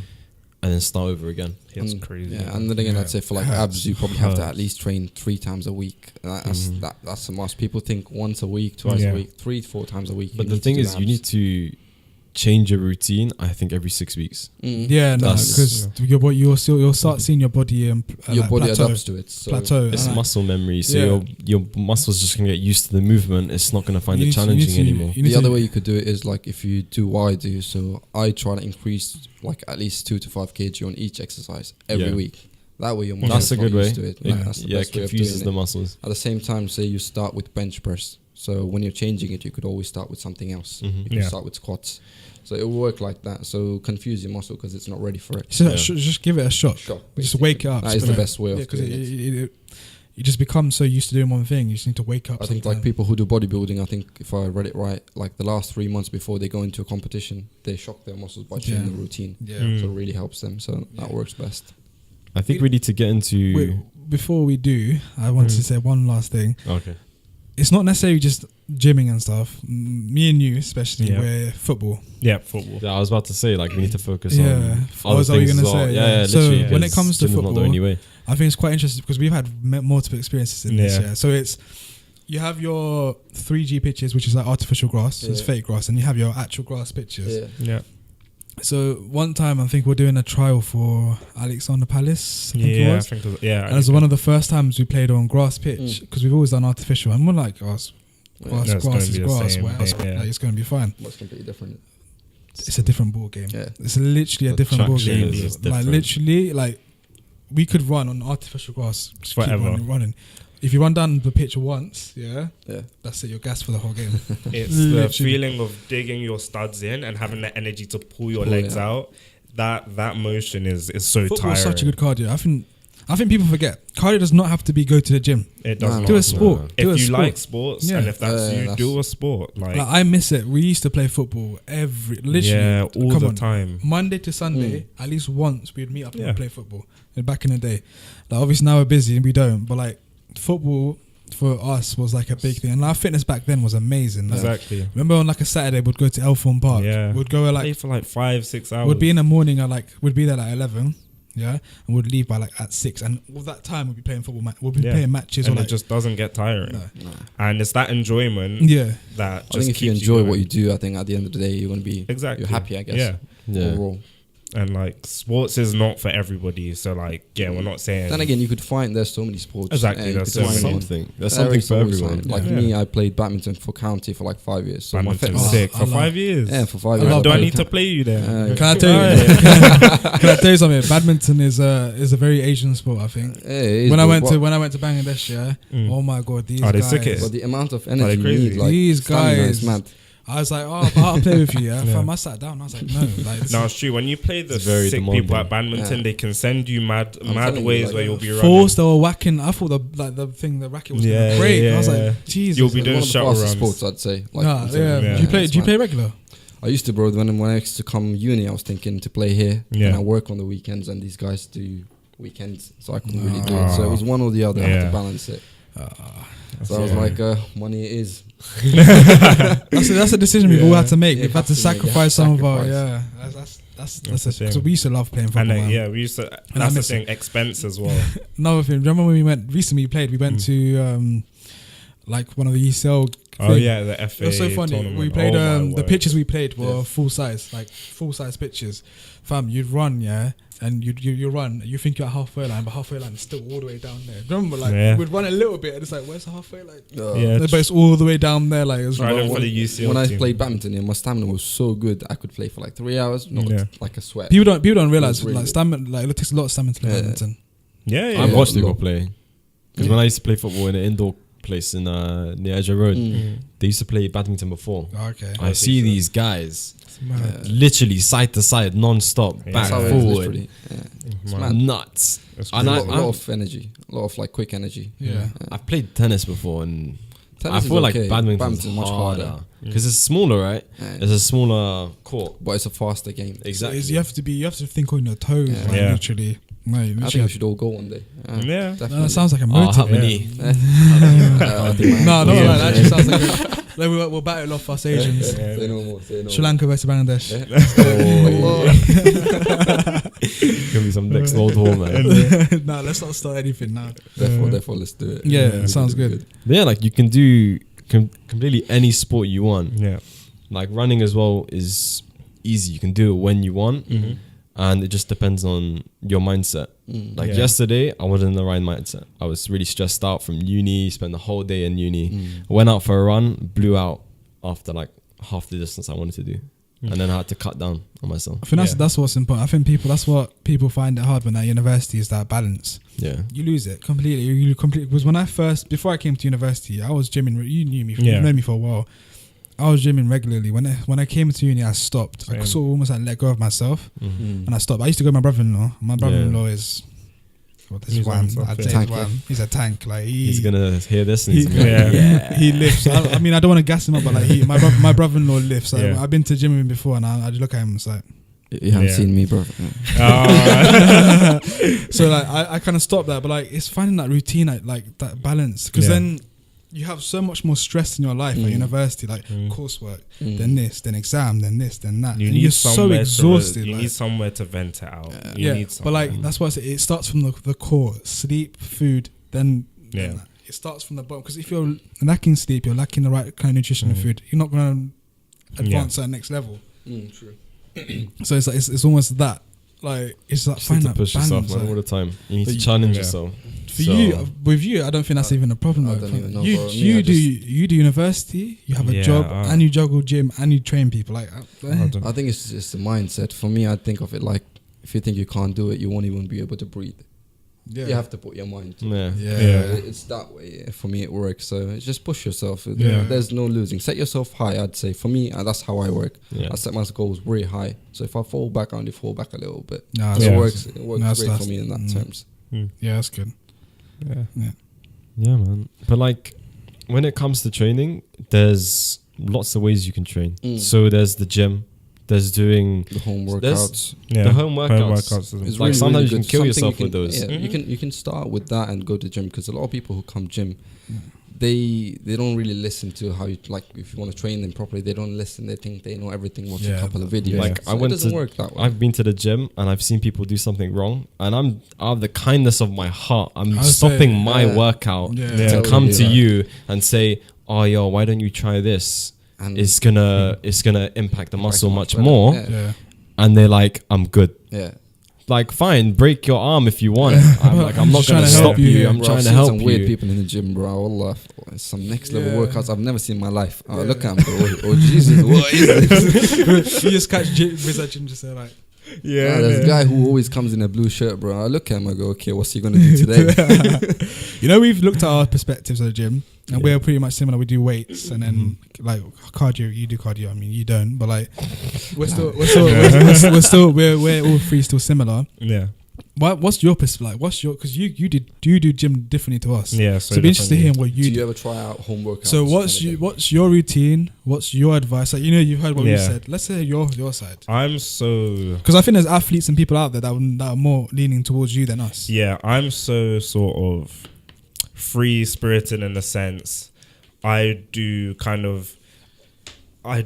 And then start over again. It's crazy. Yeah, and then again, I'd say for like abs, you probably have to at least train 3 times a week. That's a must. People think once a week, twice a week, 3 to 4 times a week. But the thing is, you need to change your routine. I think every 6 weeks. Yeah, no, because you'll start seeing your body your body adapts to it. So plateau. It's muscle memory, so your muscles just gonna get used to the movement. It's not gonna find it challenging anymore. The other way you could do it is like if you do what I do. So I try to increase like at least 2 to 5 kg on each exercise every week. That way your muscles that's a good way. To it. That's the best way of doing the muscles. At the same time, say you start with bench press. So when you're changing it, you could always start with something else. You can start with squats. So it will work like that. So confuse your muscle because it's not ready for it. So just give it a shot. Just wake it up. That is the best way of doing it. You just become so used to doing one thing. You just need to wake up. I think like people who do bodybuilding, I think if I read it right, like the last 3 months before they go into a competition, they shock their muscles by changing the routine. Yeah. So it really helps them. So that works best. I think we need to get into... Before we do, I want to say one last thing. Okay. It's not necessarily just gymming and stuff. Me and you especially, we're football. Yeah, football. Yeah, I was about to say, like, we need to focus on other things as well. Yeah, so when it comes to football, I think it's quite interesting because we've had multiple experiences in this year. So you have your 3G pitches, which is like artificial grass, so it's fake grass, and you have your actual grass pitches. Yeah. So one time I think we're doing a trial for Alexander Palace. I think it was. And it was one of the first times we played on grass pitch because we've always done artificial, and we're like, grass is grass. What else? Like, it's going to be fine. But it's completely different. It's a different ball game. Yeah. It's literally a different ball game. Like literally, like we could run on artificial grass forever. Keep running. If you run down the pitch once, that's it. You're gassed for the whole game. It's the feeling of digging your studs in and having the energy to pull your legs out. That motion is so Football tiring. is such a good cardio. I think people forget cardio does not have to be go to the gym. It does not. Do a sport. If you like sports and if that's you, do a sport. Like I miss it. We used to play football all the time. Monday to Sunday, at least once we'd meet up and play football. And back in the day, like obviously now we're busy and we don't. But like football for us was like a big thing, and our fitness back then was amazing. Like, exactly. Remember on like a Saturday, we'd go to Elthorne Park. Yeah. We'd go like play for like 5-6 hours. We'd be in the morning at we'd be there like 11. Yeah, and we'd leave by like at 6, and all that time we'd be playing football. We'd be playing matches, and or it just doesn't get tiring. No. And it's that enjoyment. That just I think if you enjoy what you do, I think at the end of the day you're going to be you're happy. I guess. Yeah. Overall. And like sports is not for everybody, so like we're not saying. Then again, you could find there's so many sports. Exactly, there's something. There's something for everyone. Like me, I played badminton for county for like 5 years. So badminton sick for 5 years. Yeah, for 5 years. Do I need to play you there? Can I tell you? Can I tell you something? Badminton is a very Asian sport. I think. When I went to Bangladesh, oh my god, these guys. Sick. But the amount of energy you need, like these guys, is mad. I was like, I'll play with you. Fam, I sat down. I was like, no. No, it's true. When you play the sick demanding. People at badminton, they can send you mad ways where you'll be running. Forced or whacking. I thought the racket was gonna break. I was like, Jesus. You'll be doing shuttle runs. Sports, I'd say. Do you play regular? I used to, bro. When I used to come uni, I was thinking to play here, and I work on the weekends, and these guys do weekends, so I couldn't really do it. So it was one or the other. I had to balance it. So I was like, money it is. That's a decision we've all had to make. We've had to sacrifice some of our That's because we used to love playing football. And we used to. That's the thing. Expense as well. Another thing. Remember when we went recently? We went to like one of the ECL. Oh yeah, the FA. It was so funny. Tournament. We played. The pitches we played were full size pitches. Fam, you'd run, and you run. You think you're at halfway line, but halfway line is still all the way down there. Remember, we'd run a little bit, and it's like, where's the halfway line? But it's all the way down there. Like, it was for the UCL when I played badminton, my stamina was so good. I could play for like 3 hours, not like a sweat. People don't realize really stamina. Like, it takes a lot of stamina to play badminton. I've watched people play because when I used to play football in an indoor place in near Edger Road, they used to play badminton before. Okay, I see these guys literally side to side, non-stop, back forward. It's nuts. And a lot of energy, a lot of like quick energy. I've played tennis before, and tennis I feel like badminton's much harder because it's smaller, right? It's a smaller court, but it's a faster game. Exactly. You have to think on your toes, literally. I think we should all go one day. Definitely. That sounds like a motive. No, that actually sounds like we'll battle off us Asians. Say no more. Sri Lanka versus Bangladesh. Give me some next World War, man. No, let's not start anything now. Therefore, let's do it. Yeah, sounds good. But yeah, like you can do completely any sport you want. Yeah, like running as well is easy. You can do it when you want. And it just depends on your mindset. Like yesterday, I wasn't in the right mindset. I was really stressed out from uni, spent the whole day in uni. Went out for a run, blew out after like half the distance I wanted to do. And then I had to cut down on myself. I think that's what's important. I think that's what people find it hard when they're at university is that balance. Yeah. You lose it completely. Because before I came to university, I was gymming. You knew me. You've known me for a while. I was gymming regularly. When I came to uni, I stopped. I sort of almost let go of myself, and I stopped. I used to go with my brother-in-law. My brother-in-law is he's a tank. Like he's gonna hear this. And he lifts. I mean, I don't want to gas him up, but like my brother-in-law lifts. I've been to gym with him before, and I just look at him and it's like, you haven't seen me, bro. So like I kind of stopped that, but like it's finding that routine, like that balance, because then you have so much more stress in your life at university, like coursework, then this, then exam, then this, then that. You're so exhausted. You need somewhere to vent it out. But like that's why it starts from the core: sleep, food, then it starts from the bottom. Because if you're lacking sleep, you're lacking the right kind of nutrition and food. You're not going to advance at the next level. True. So it's like it's almost that. like it's like you need find to that push balance, yourself, man, all the time. You need to challenge yourself. For you, with you, I don't think that's even a problem. I don't even know, you bro. you do university, you have a job, and you juggle gym, and you train people. Like, I think it's just the mindset. For me, I think of it like, if you think you can't do it, you won't even be able to breathe. Yeah. You have to put your mind to it. It's that way. For me, it works. So it's just push yourself. There's no losing. Set yourself high, I'd say. For me, that's how I work. I set my goals very high. So if I fall back, I only fall back a little bit. It works great for me in that terms. Yeah, that's good. Yeah, man. But like, when it comes to training, there's lots of ways you can train. So there's the gym. There's doing the home workouts. The home workouts. It's like really, sometimes really you can kill yourself with those. You can start with that and go to gym, because a lot of people who come gym, they don't really listen to how you, like, if you want to train them properly, they don't listen. They think they know everything. Watch a couple of videos. Like, so it doesn't work that way. I've been to the gym and I've seen people do something wrong, and I'm out of the kindness of my heart, I'm stopping my workout to come to you and say, oh, yo, why don't you try this? And it's gonna impact the muscle much more. And they're like, I'm good. Like, fine, break your arm if you want. I'm not gonna stop you. I'm trying to help you. Some weird people in the gym, bro. Allah, some next level workouts I've never seen in my life. Oh, look at him, bro. Oh, Jesus, what is this? You just catch Viz and just say like, there's a guy who always comes in a blue shirt, bro. I look at him, I go, okay, what's he gonna do today? You know, we've looked at our perspectives of the gym, and we're pretty much similar. We do weights, and then like cardio. You do cardio. I mean, you don't, but like we're all three still similar. Yeah. What's your perspective? Like, because you do gym differently to us. Yeah. So it'd be interesting to hear what you do. Do you ever try out home workouts? So what's your routine? What's your advice? Like, you know, you've heard what we said. Let's say your side. Because I think there's athletes and people out there that are more leaning towards you than us. Yeah, I'm so sort of free spirited in the sense I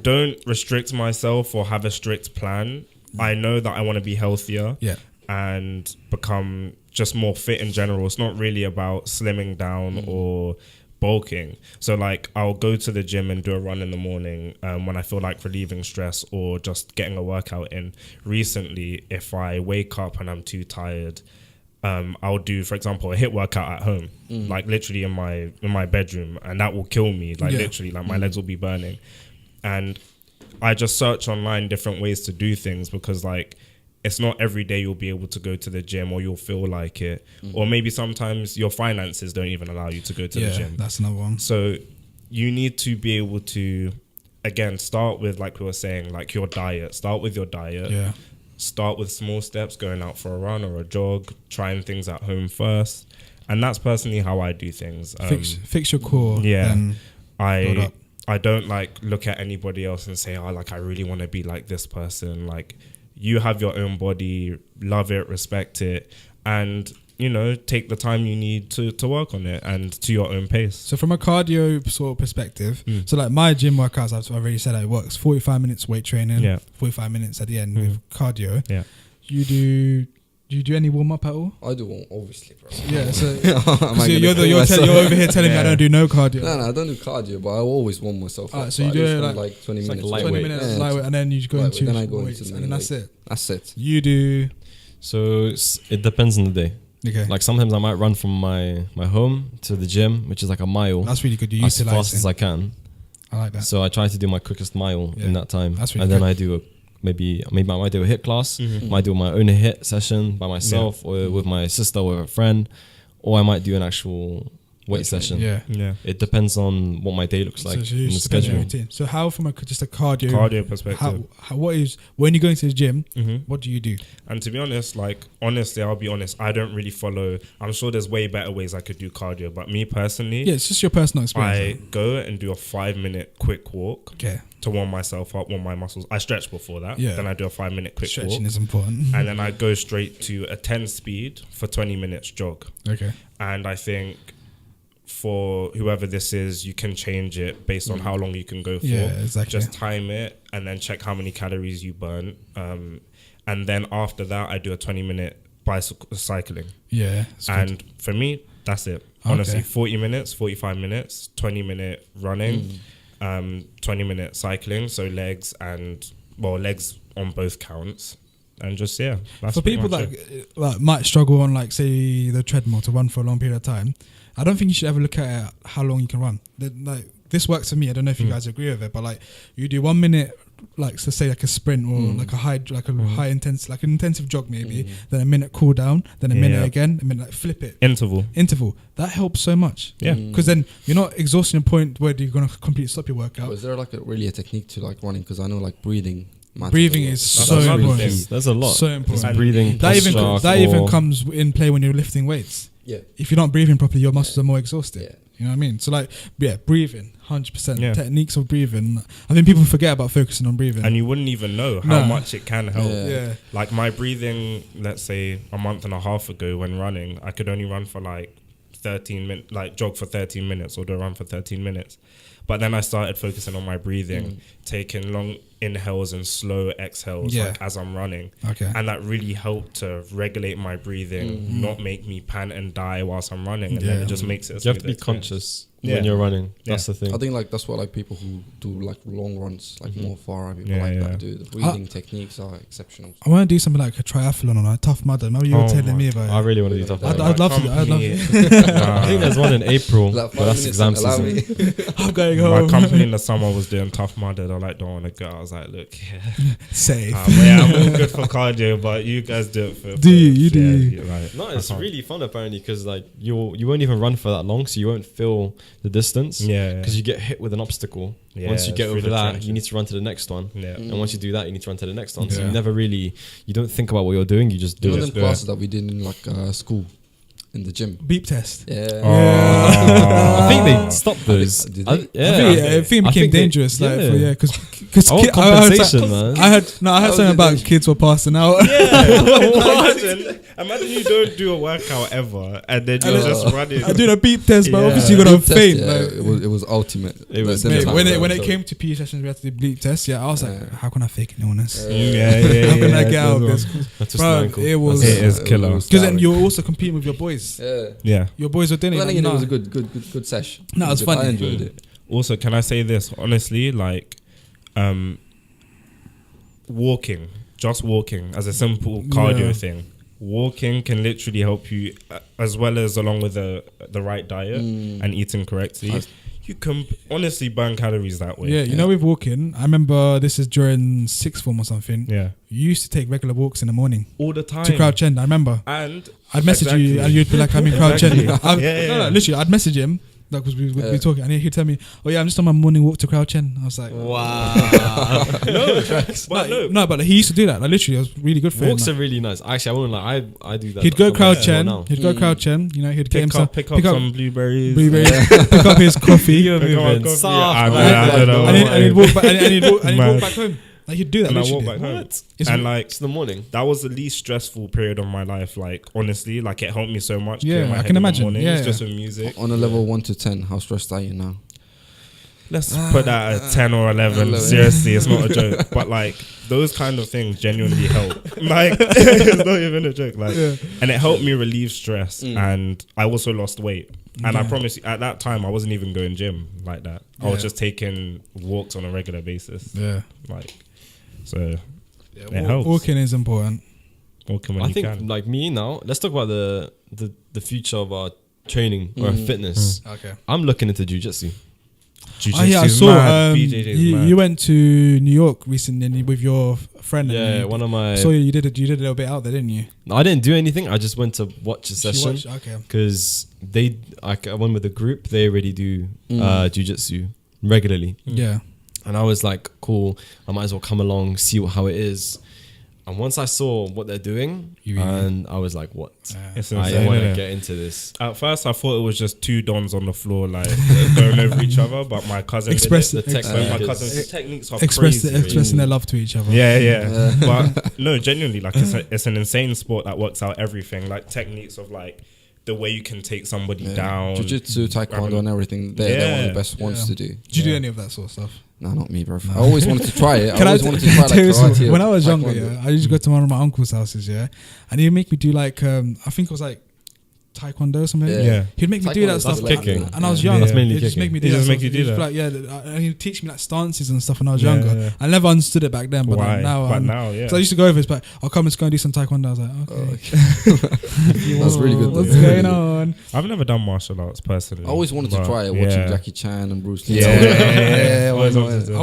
don't restrict myself or have a strict plan. I know that I want to be healthier. Yeah. And become just more fit in general. It's not really about slimming down or bulking. So like, I'll go to the gym and do a run in the morning when I feel like relieving stress or just getting a workout in. Recently, if I wake up and I'm too tired, I'll do, for example, a HIIT workout at home, like literally in my bedroom, and that will kill me. Like literally, like my legs will be burning. And I just search online different ways to do things, because like, it's not every day you'll be able to go to the gym or you'll feel like it. Or maybe sometimes your finances don't even allow you to go to the gym. Yeah, that's another one. So you need to be able to, again, start with, like we were saying, like your diet. Start with your diet. Yeah. Start with small steps, going out for a run or a jog, trying things at home first. And that's personally how I do things. Fix your core. Yeah. I don't like look at anybody else and say, oh, like I really want to be like this person. Like, you have your own body, love it, respect it, and, you know, take the time you need to work on it and to your own pace. So from a cardio sort of perspective, so like my gym workouts, I've already said it works 45 minutes weight training, 45 minutes at the end with cardio. Yeah. Do you do any warm up at all? I do, obviously, bro. Yeah, so you're over here telling me I don't do no cardio. No, I don't do cardio, but I always warm myself up. So you do it like 20 minutes. Like 20 minutes lightweight, and then you go into weights, and then that's it. That's it. You do. So it depends on the day. Okay. Like sometimes I might run from my home to the gym, which is like a mile. That's really good. You as fast as I can. I like that. So I try to do my quickest mile in that time. That's really and good. then I do maybe I might do a HIIT class, might do my own HIIT session by myself or with my sister or a friend, or I might do an actual weight session. Yeah. It depends on what my day looks like in the schedule. So how, from just a cardio perspective, what is, when you go into the gym, what do you do? And to be honest, I'll be honest, I don't really follow. I'm sure there's way better ways I could do cardio, but me personally, it's just your personal experience. I go and do a 5-minute quick walk to warm myself up, warm my muscles. I stretch before that. Then I do a 5-minute quick Stretching walk. is important. And then I go straight to a 10 speed for 20 minutes jog. Okay. And I think for whoever this is, you can change it based on how long you can go for. Yeah, exactly. Just time it and then check how many calories you burn. And then after that, I do a 20-minute bicycle cycling. Yeah. And for me, that's it. Honestly, 40 minutes, 45 minutes, 20-minute running, 20-minute cycling. So legs on both counts. and just that's for people that like might struggle on like say the treadmill to run for a long period of time. I don't think you should ever look at how long you can run. Like this works for me. I don't know if you guys agree with it, but like you do 1 minute, like so say like a sprint or like a high intense, like an intensive jog maybe, then a minute cool down, then a minute again, a minute, like flip it. Interval. That helps so much. Yeah. Because then you're not exhausting a point where you're going to completely stop your workout. Is there like really a technique to like running? Because I know like breathing. Breathing is so important. That's a lot. So important. Breathing. That even comes in play when you're lifting weights. Yeah. If you're not breathing properly, your muscles are more exhausted. Yeah. You know what I mean? So like, breathing, 100%. Yeah. Techniques of breathing. I think people forget about focusing on breathing. And you wouldn't even know how much it can help. Yeah. Like my breathing, let's say a month and a half ago when running, I could only run for like 13 minutes, like jog for 13 minutes or do a run for 13 minutes. But then I started focusing on my breathing, taking long inhales and slow exhales like as I'm running. Okay. And that really helped to regulate my breathing, not make me pant and die whilst I'm running. And then it just makes it you have to be conscious when you're running. That's the thing. I think like that's what like people who do like long runs, like more far people that do. The breathing techniques are exceptional. I want to do something like a triathlon on a Tough Mudder. Maybe you were telling me about it. I really want to do Tough Mudder. I'd love to. I think there's one in April, but that's exam season. I'm going home. My company in the summer was doing Tough Mudder. They're like, don't want to go. I was like, look, safe. I'm all good for cardio, but you guys do it for. Do you? You do. Right. No, it's really fun apparently because like you won't even run for that long, so you won't feel the distance. Because you get hit with an obstacle. Once you get over that, you need to run to the next one. And once you do that, you need to run to the next one. So you don't think about what you're doing. You just do it. One of the classes that we did in like school. In the gym. Beep test. I think they stopped those. I think it became dangerous. Because compensation, man. I heard something about kids were passing out. Imagine you don't do a workout ever and then you're just running. I did a beep test, but obviously you're gonna faint. It was ultimate. It was when it came to PE sessions, we had to do beep test. I was like, how can I fake an illness? How can I get out of this? It is killer. Because then you're also competing with your boys. Yeah. Your boys were doing it. It was a good session. No, it was fun. I enjoyed it. Also, can I say this honestly? Like, walking, just walking as a simple cardio thing. Walking can literally help you, as well as along with the right diet and eating correctly. You can honestly burn calories that way. Yeah, you know, with walking, I remember this is during sixth form or something. Yeah. You used to take regular walks in the morning. All the time. To Crouch End, I remember. And I'd message you and you'd be like, I'm in Crouch End. No, literally, I'd message him. Because we'd be talking, and he'd tell me, "Oh yeah, I'm just on my morning walk to Crouch End." I was like, "Wow, but he used to do that. Like literally, it was really good for him. Walks are really nice. Actually, I wouldn't like. I do that. He'd go Crouch End. He'd go Crouch End. You know, he'd pick up some blueberries. Pick up his coffee. And he'd walk back. And he'd walk back home. Like he'd do that. And I walk back home. And like it's the morning. That was the least stressful period of my life. Like honestly, like it helped me so much. Yeah, I can imagine. It's just with music. On a level 1 to 10, how stressed are you now? Let's put that at 10 or 11. Seriously, it's not a joke. But like those kind of things genuinely help. Like it's not even a joke. Like, and it helped me relieve stress. And I also lost weight. And I promise you, at that time, I wasn't even going gym like that. I was just taking walks on a regular basis. Yeah, like. So it helps. Walking is important. Walking when I you think can. Like me now, let's talk about the future of our training or fitness. Okay. I'm looking into jiu-jitsu. I saw you went to New York recently with your friend. Yeah, one of my. So you did a little bit out there, didn't you? No, I didn't do anything. I just went to watch a session. Because I went with a group. They already do jiu-jitsu regularly. Yeah. And I was like, cool, I might as well come along, see how it is. And once I saw what they're doing, and I was like, what? I want to get into this. At first, I thought it was just two dons on the floor, like going over each other. But my cousin my cousin's techniques are crazy. Expressing their love to each other. Yeah. But no, genuinely, like it's an insane sport that works out everything. Like techniques of like the way you can take somebody down. Jiu-jitsu, taekwondo and everything. They're one of the best ones to do. Did you do any of that sort of stuff? No, not me, bro. I always wanted to try it. I wanted to try like karate. When I was younger, I used to go to one of my uncle's houses, and he'd make me do like, I think it was like taekwondo or something. Yeah. He'd make me do that stuff. Kicking. And I was young. That's mainly He'd just kicking. make me do He that just stuff. make you do that. Like, and he'd teach me like stances and stuff when I was younger. Yeah. I never understood it back then, but Why? now, Yeah. So I used to go over his back. I'll come and go and do some taekwondo. I was like, okay. That's really good. What's going on? I've never done martial arts personally. I always wanted to try it, watching Jackie Chan and Bruce Lee. Always wanted to.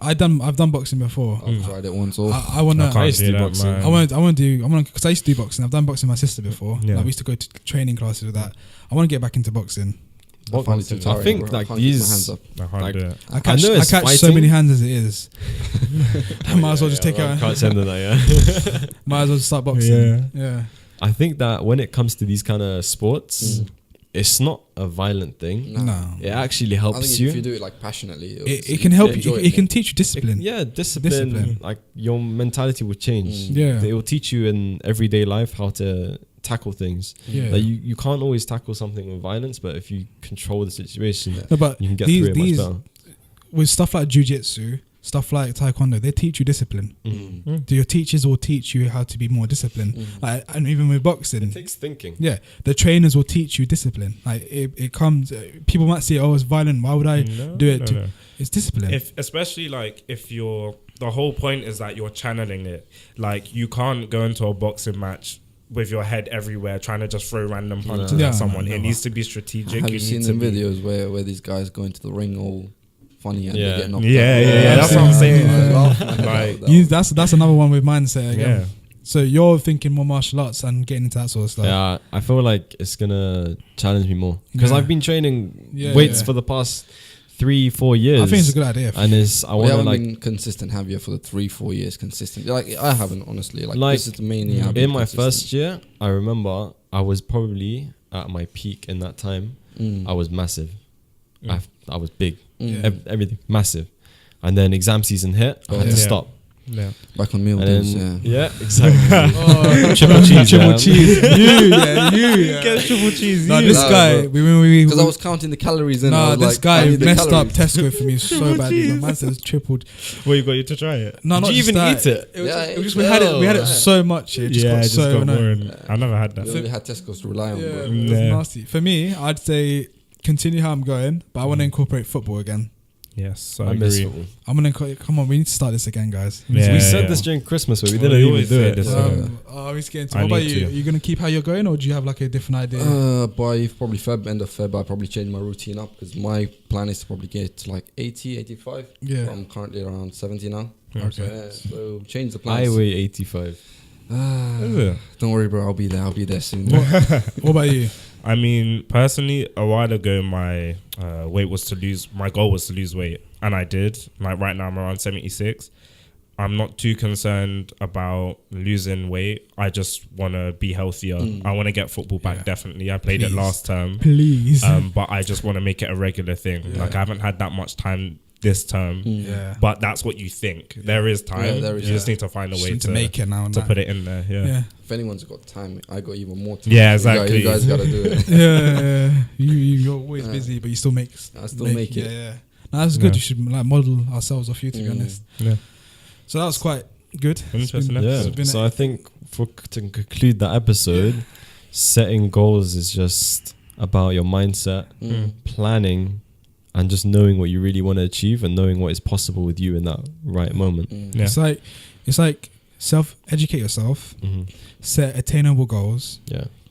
I've done boxing before. I've tried it once. I want to do boxing. because I used to do boxing. I've done boxing with my sister before. Yeah. Like, we used to go to training classes with that. I want to get back into boxing. I find it too tiring, I think bro. like I can't keep my hands these, up. I can't do it. I catch know it's so fighting. many hands as it is. I might as well just take out. can't send it that, yeah. Might as well just start boxing. Yeah. I think that when it comes to these kind of sports, it's not a violent thing. No. It actually I helps think you. if you do it like passionately, It can help you. enjoy It can teach you discipline. Discipline. Like your mentality will change. Yeah. It will teach you in everyday life how to tackle things. Yeah. Like you can't always tackle something with violence, but if you control the situation, No, but you can get through it much better. with stuff like jiu-jitsu, stuff like taekwondo, they teach you discipline. Your teachers will teach you how to be more disciplined. Like, and even with boxing, It takes thinking. yeah, the trainers will teach you discipline. Like it comes. People might say, "Oh, it's violent. Why would I do it?" No. It's discipline. Especially like if you're, the whole point is that you're channeling it. Like you can't go into a boxing match with your head everywhere trying to just throw random punches at someone. It needs to be strategic. Have you seen them videos where these guys go into the ring all funny and they get knocked out? Yeah. That's what I'm saying. Like, that's another one with mindset again. Yeah. So you're thinking more martial arts and getting into that sort of stuff. Yeah, I feel like it's gonna challenge me more because I've been training weights for the past 3-4 years. I think it's a good idea. And I want to been consistent, have you, for the 3-4 years consistent? Like I haven't, honestly. Like this is the main year. In my first year, I remember I was probably at my peak in that time. I was massive. I was big. Everything massive. And then exam season hit. I had to stop. Yeah. Back on meal days, exactly. Triple cheese. Get triple cheese. No, this guy, because I was counting the calories and this guy messed up Tesco for me so badly. My man said it's tripled. Well, you got you to try it. No, did you even eat it? It was just we had it so much. It just got boring. I never had that. We only had Tesco's to rely on. It was nasty. For me, I'd say continue how I'm going, but I want to incorporate football again. Yes, I miss football. I'm gonna come on. We need to start this again, guys. We said this during Christmas, but we didn't even do it. He's getting to. What about you? Are you gonna keep how you're going, or do you have like a different idea? By probably end of Feb, I'll probably change my routine up because my plan is to probably get to like 80, 85. Yeah, I'm currently around 70 now. Okay, so change the plans. I weigh 85. Don't worry, bro. I'll be there soon. What about you? I mean, personally, a while ago, my goal was to lose weight, and I did. Like right now, I'm around 76. I'm not too concerned about losing weight. I just want to be healthier. I want to get football back, definitely. I played it last term. Please. But I just want to make it a regular thing. Like I haven't had that much time this term, but that's what you think. There is time. You just need to find a way to make it now and to put it in there. If anyone's got time, I got even more time. Yeah, exactly. You guys gotta do it. You're always busy, but you still make. I still make it. Yeah. No, that's good. You should like model ourselves off you, to be honest. Yeah. So that was quite good. Interesting episode. So I think to conclude that episode, setting goals is just about your mindset, planning, and just knowing what you really want to achieve and knowing what is possible with you in that right moment. It's like self-educate yourself, set attainable goals,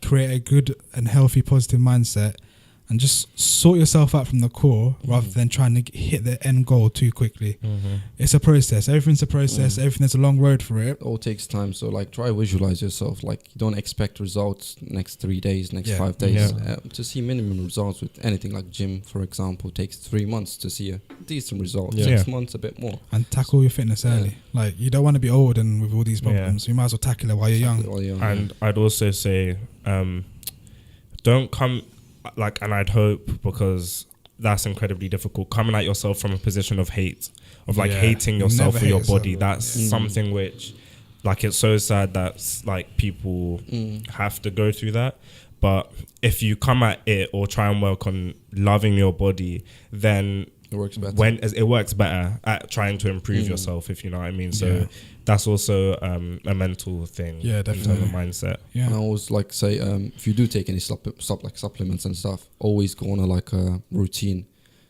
create a good and healthy positive mindset, and just sort yourself out from the core rather than trying to hit the end goal too quickly. It's a process. Everything's a process. There's a long road for it. It all takes time. So like try visualize yourself. Like you don't expect results next 3 days, next 5 days. To see minimum results with anything like gym, for example, takes 3 months to see a decent result. 6 months, a bit more. And tackle your fitness early. Like you don't want to be old and with all these problems. You might as well tackle it while you're young. And I'd also say, don't come... Like, and I'd hope, because that's incredibly difficult, coming at yourself from a position of hate, of like hating yourself for your body. That's something which, like, it's so sad that like people have to go through that. But if you come at it or try and work on loving your body, then It works better. It works better at trying to improve yourself, if you know what I mean. So that's also a mental thing. Yeah, definitely. In terms of mindset. Yeah. And I always like to say, if you do take any supplements and stuff, always go on a routine,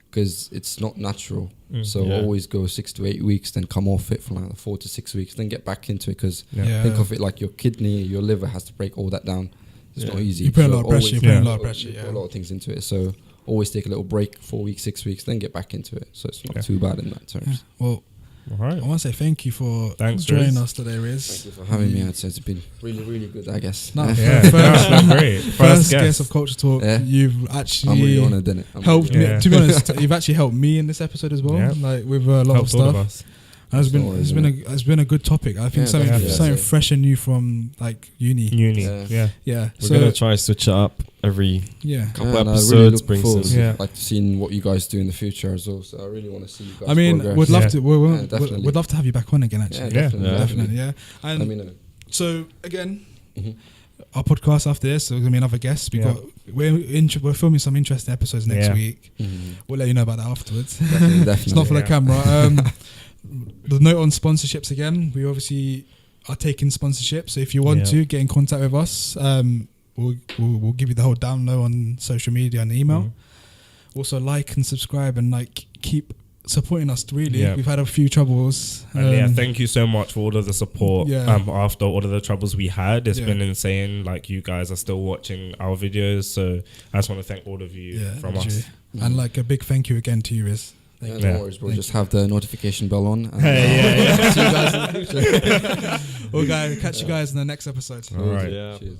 because it's not natural. So always go 6 to 8 weeks, then come off it for like 4 to 6 weeks, then get back into it. Because think of it like your kidney, your liver has to break all that down. It's not easy. You put a lot of pressure. You put a lot of pressure. Put a lot of things into it. So always take a little break, 4 weeks, 6 weeks, then get back into it. So it's not too bad in that terms. Yeah. Well, all right. I want to say thank you for joining us today, Riz. Thank you for having me. I'd say it's been really, really good, I guess. No, great. First guest of Culture Talk. Yeah. You've actually I'm really honoured, innit? helped me. To be honest, you've actually helped me in this episode as well. Yeah. Like with a lot of stuff. And it's been a good topic. I think something fresh and new from like uni. Yeah. We're gonna try to switch it up every couple episodes. I really look forward to like seeing what you guys do in the future as well. So I really want to see you guys. I mean, progress. we'd love to. We'd love to have you back on again. Actually, definitely. Yeah. And let me know. So again, our podcast after this, so there's gonna be another guest. We're filming some interesting episodes next week. We'll let you know about that afterwards. Definitely. It's not for the camera. The note on sponsorships again. We obviously are taking sponsorships. So if you want to get in contact with us, we'll give you the whole down low on social media and email. Also like and subscribe and like keep supporting us. Really, we've had a few troubles. And thank you so much for all of the support. After all of the troubles we had, it's been insane. Like you guys are still watching our videos, so I just want to thank all of you from us. And like a big thank you again to you, Riz. No worries, bro. Just have the notification bell on. And see you guys in the future. We'll catch you guys in the next episode. All right. Cheers.